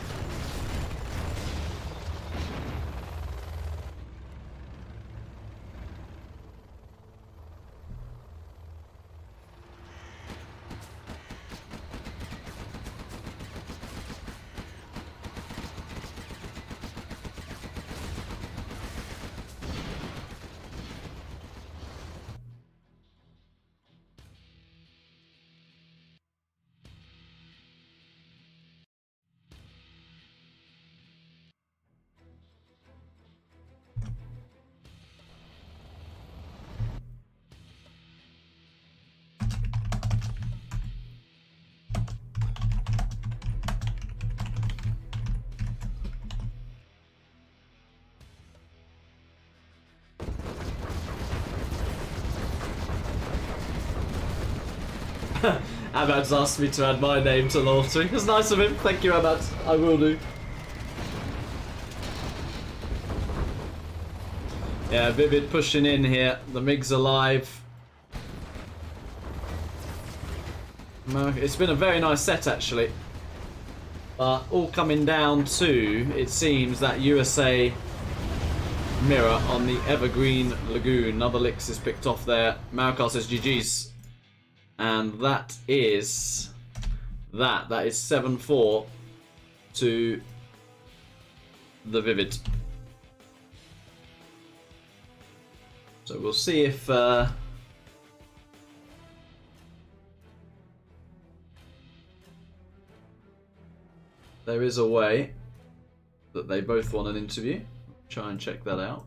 Ahmad's asked me to add my name to the lottery. It's nice of him. Thank you, Ahmad. I will do. Yeah, ViViD pushing in here. The MiG's alive. It's been a very nice set, actually. But all coming down to, it seems, that USA mirror on the Evergreen Lagoon. Another licks is picked off there. Marakar says GG's. And that is that. That is 7-4 to the ViViD. So we'll see if there is a way that they both want an interview. Try and check that out.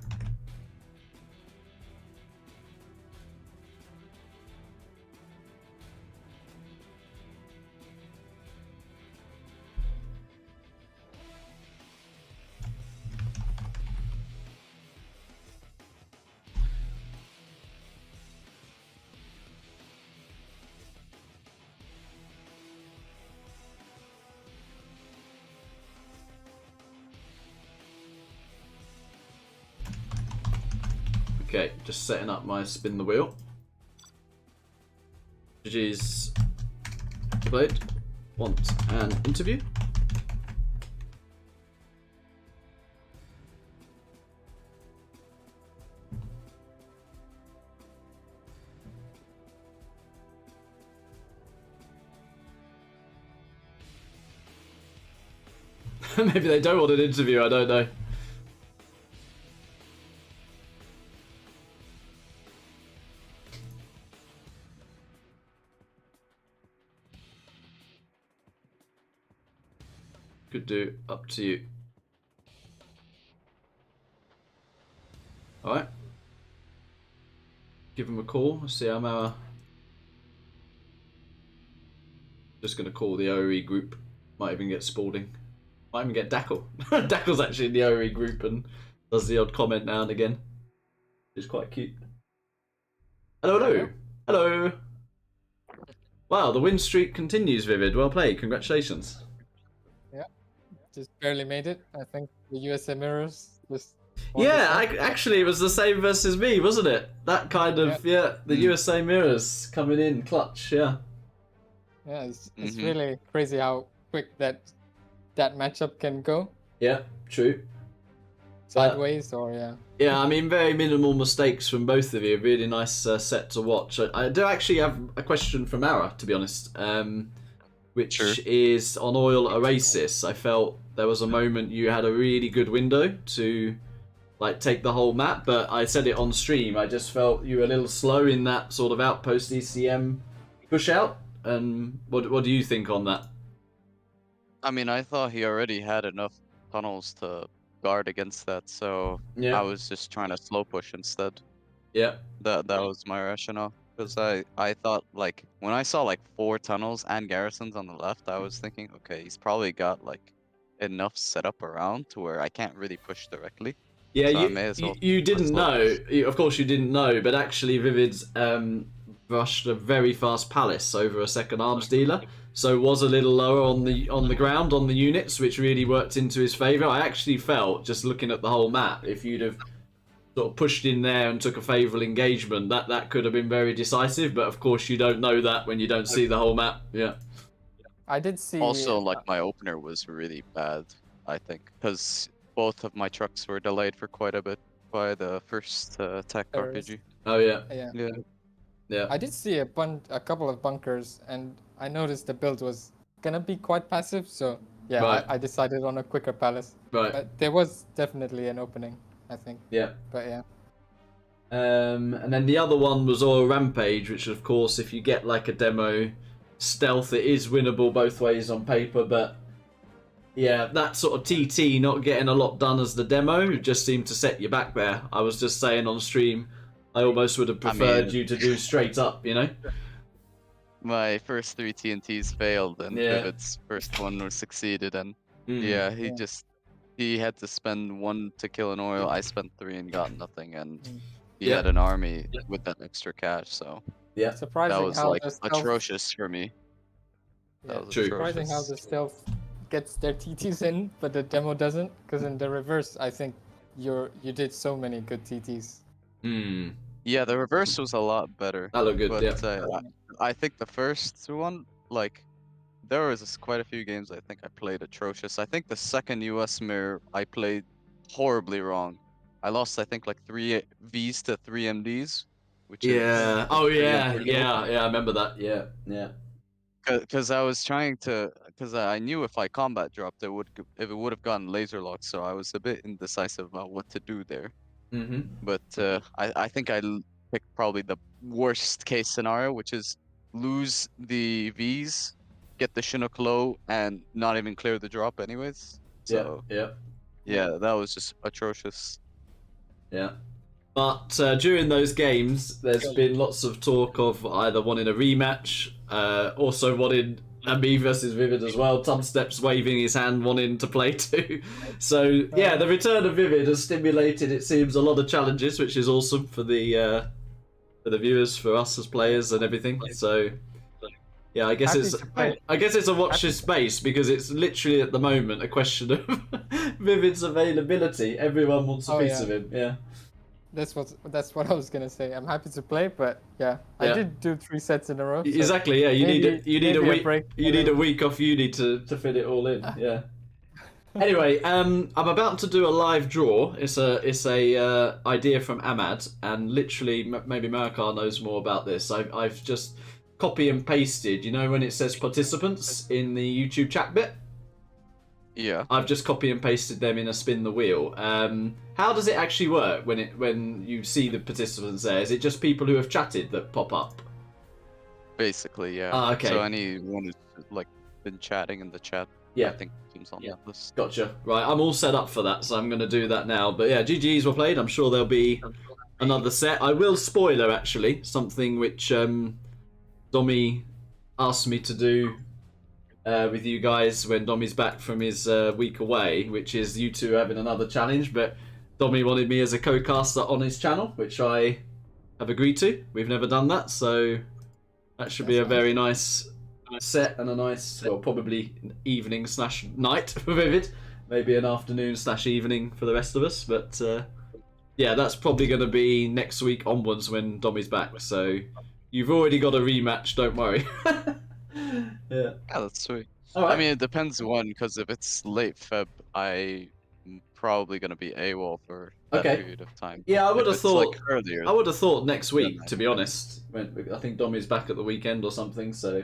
Okay, just setting up my spin the wheel. GG's played. Want an interview? Maybe they don't want an interview, I don't know. Could do, up to you. Alright. Give him a call, see how Mara. Just gonna call the OE group. Might even get Spalding. Might even get Dackle. Dackle's actually in the OE group and does the odd comment now and again. It's quite cute. Hello, hello. Hello. Wow, the win streak continues, ViViD. Well played. Congratulations. Yeah, just barely made it. I think the USA Mirrors just. Yeah, actually, it was the same versus me, wasn't it? That kind of, yeah, the USA Mirrors coming in clutch, yeah. Yeah, it's really crazy how quick that matchup can go. Yeah, true. Sideways or yeah. Yeah, I mean, very minimal mistakes from both of you. Really nice set to watch. I do actually have a question from Ara, to be honest, which is on Oil Oasis. I felt there was a moment you had a really good window to like take the whole map, but I said it on stream. I just felt you were a little slow in that sort of outpost ECM push out. What do you think on that? I mean, I thought he already had enough tunnels to guard against that, so I was just trying to slow push instead. Yeah. That was my rationale. Because I thought, like, when I saw like 4 tunnels and garrisons on the left, I was thinking, okay, he's probably got like enough set up around to where I can't really push directly. Yeah, so you didn't know. Of course you didn't know, but actually ViViD's rushed a very fast palace over a second arms dealer, so was a little lower on the ground on the units, which really worked into his favour. I actually felt, just looking at the whole map, if you'd have sort of pushed in there and took a favourable engagement, that could have been very decisive. But of course you don't know that when you don't see the whole map. Yeah. I did see. Also, like, my opener was really bad, I think, because both of my trucks were delayed for quite a bit by the first tech RPG. Oh yeah. Yeah. I did see a couple of bunkers, and I noticed the build was gonna be quite passive, so yeah, right. I decided on a quicker palace. Right. But there was definitely an opening, I think. Yeah. But yeah. And then the other one was Oil Rampage, which of course, if you get like a demo stealth, it is winnable both ways on paper, but yeah, that sort of TT not getting a lot done as the demo just seemed to set you back there. I was just saying on stream, I almost would have preferred you to do straight up, you know? My first 3 TNTs failed, and ViViD's first one was succeeded, and he had to spend 1 to kill an oil. I spent 3 and got nothing, and he had an army with that extra cash, so surprising that was how like atrocious for me. That was surprising how the stealth gets their TTs in, but the demo doesn't, because in the reverse, I think you did so many good TTs. Yeah, the reverse was a lot better. That looked good, but, I think the first one, like, there was quite a few games I think I played atrocious. I think the second US mirror I played horribly wrong. I lost, I think, like 3 Vs to 3 MDs. Which is I remember that. Yeah. Because I was trying to, because I knew if I combat dropped, it would have gotten laser locked, so I was a bit indecisive about what to do there. But I think I picked probably the worst case scenario, which is lose the Vs, get the Chinook low, and not even clear the drop anyways. So yeah, that was just atrocious. Yeah. But during those games, there's been lots of talk of either wanting a rematch, also wanting me versus ViViD as well. Tumstep's waving his hand, wanting to play too. So yeah, the return of ViViD has stimulated, it seems, a lot of challenges, which is awesome for the viewers, for us as players and everything. So yeah, I guess it's a watch this space, because it's literally at the moment a question of ViViD's availability. Everyone wants a piece of him. Yeah. That's what I was gonna say. I'm happy to play, but I did do 3 sets in a row. So exactly. Yeah, you need a week. Break, you need a week off uni to fit it all in. Yeah. Anyway, I'm about to do a live draw. It's a idea from Ahmad, and literally maybe Marakar knows more about this. I've just copy and pasted. You know when it says participants in the YouTube chat bit? Yeah. I've just copy and pasted them in a spin the wheel. How does it actually work when you see the participants there? Is it just people who have chatted that pop up? Basically, yeah. Ah, okay. So anyone who's like been chatting in the chat, yeah. I think team's on that list. Gotcha. Right, I'm all set up for that, so I'm going to do that now. But yeah, GGs were played. I'm sure there'll be another set. I will spoiler actually something which Domi asked me to do with you guys when Domi's back from his week away, which is you two having another challenge. But Domi wanted me as a co-caster on his channel, which I have agreed to. We've never done that, so that should be a very nice set and a nice, well, probably evening / night for ViViD. Maybe an afternoon / evening for the rest of us. But yeah, that's probably going to be next week onwards when Domi's back. So you've already got a rematch, don't worry. Yeah, that's sweet. Right. I mean, it depends when, because if it's late Feb, I'm probably gonna be AWOL for that period of time. Yeah, I would have thought like earlier. I would have thought next week, to be honest. I think Domi's back at the weekend or something, so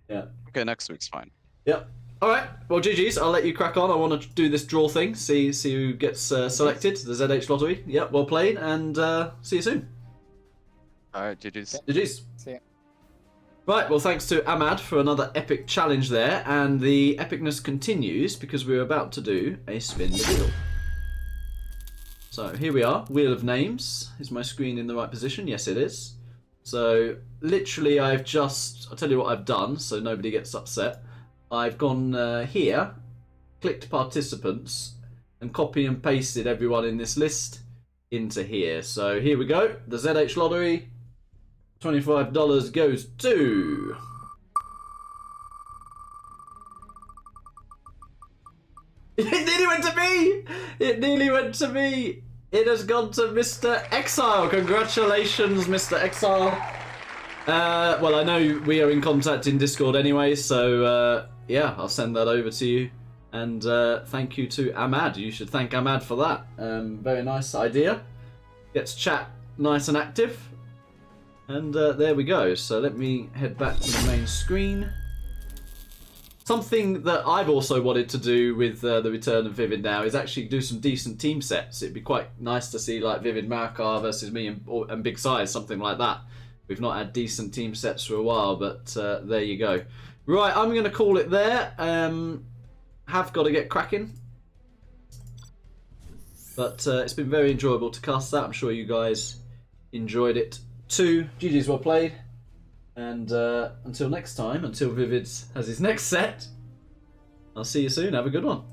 yeah. Okay, next week's fine. Yep. All right. Well, GG's. I'll let you crack on. I want to do this draw thing. See who gets selected. The ZH lottery. Yep. Well played, and see you soon. All right, GG's. GG's. See ya. Right, well, thanks to Ahmad for another epic challenge there, and the epicness continues because we're about to do a spin the wheel. So here we are, Wheel of Names. Is my screen in the right position? Yes, it is. So literally, I'll tell you what I've done so nobody gets upset. I've gone here, clicked participants, and copy and pasted everyone in this list into here. So here we go, the ZH lottery. $25 goes to... It nearly went to me! It nearly went to me! It has gone to Mr. ExCaL. Congratulations, Mr. ExCaL. Well, I know we are in contact in Discord anyway, so yeah, I'll send that over to you. And thank you to Ahmad. You should thank Ahmad for that. Very nice idea. Gets chat nice and active. And there we go. So let me head back to the main screen. Something that I've also wanted to do with the return of ViViD now is actually do some decent team sets. It'd be quite nice to see like ViViD Marakar versus me and Big Size, something like that. We've not had decent team sets for a while, but there you go. Right, I'm going to call it there. Have got to get cracking. But it's been very enjoyable to cast that. I'm sure you guys enjoyed it too. GG's well played. And until next time, until ViViD has his next set, I'll see you soon. Have a good one.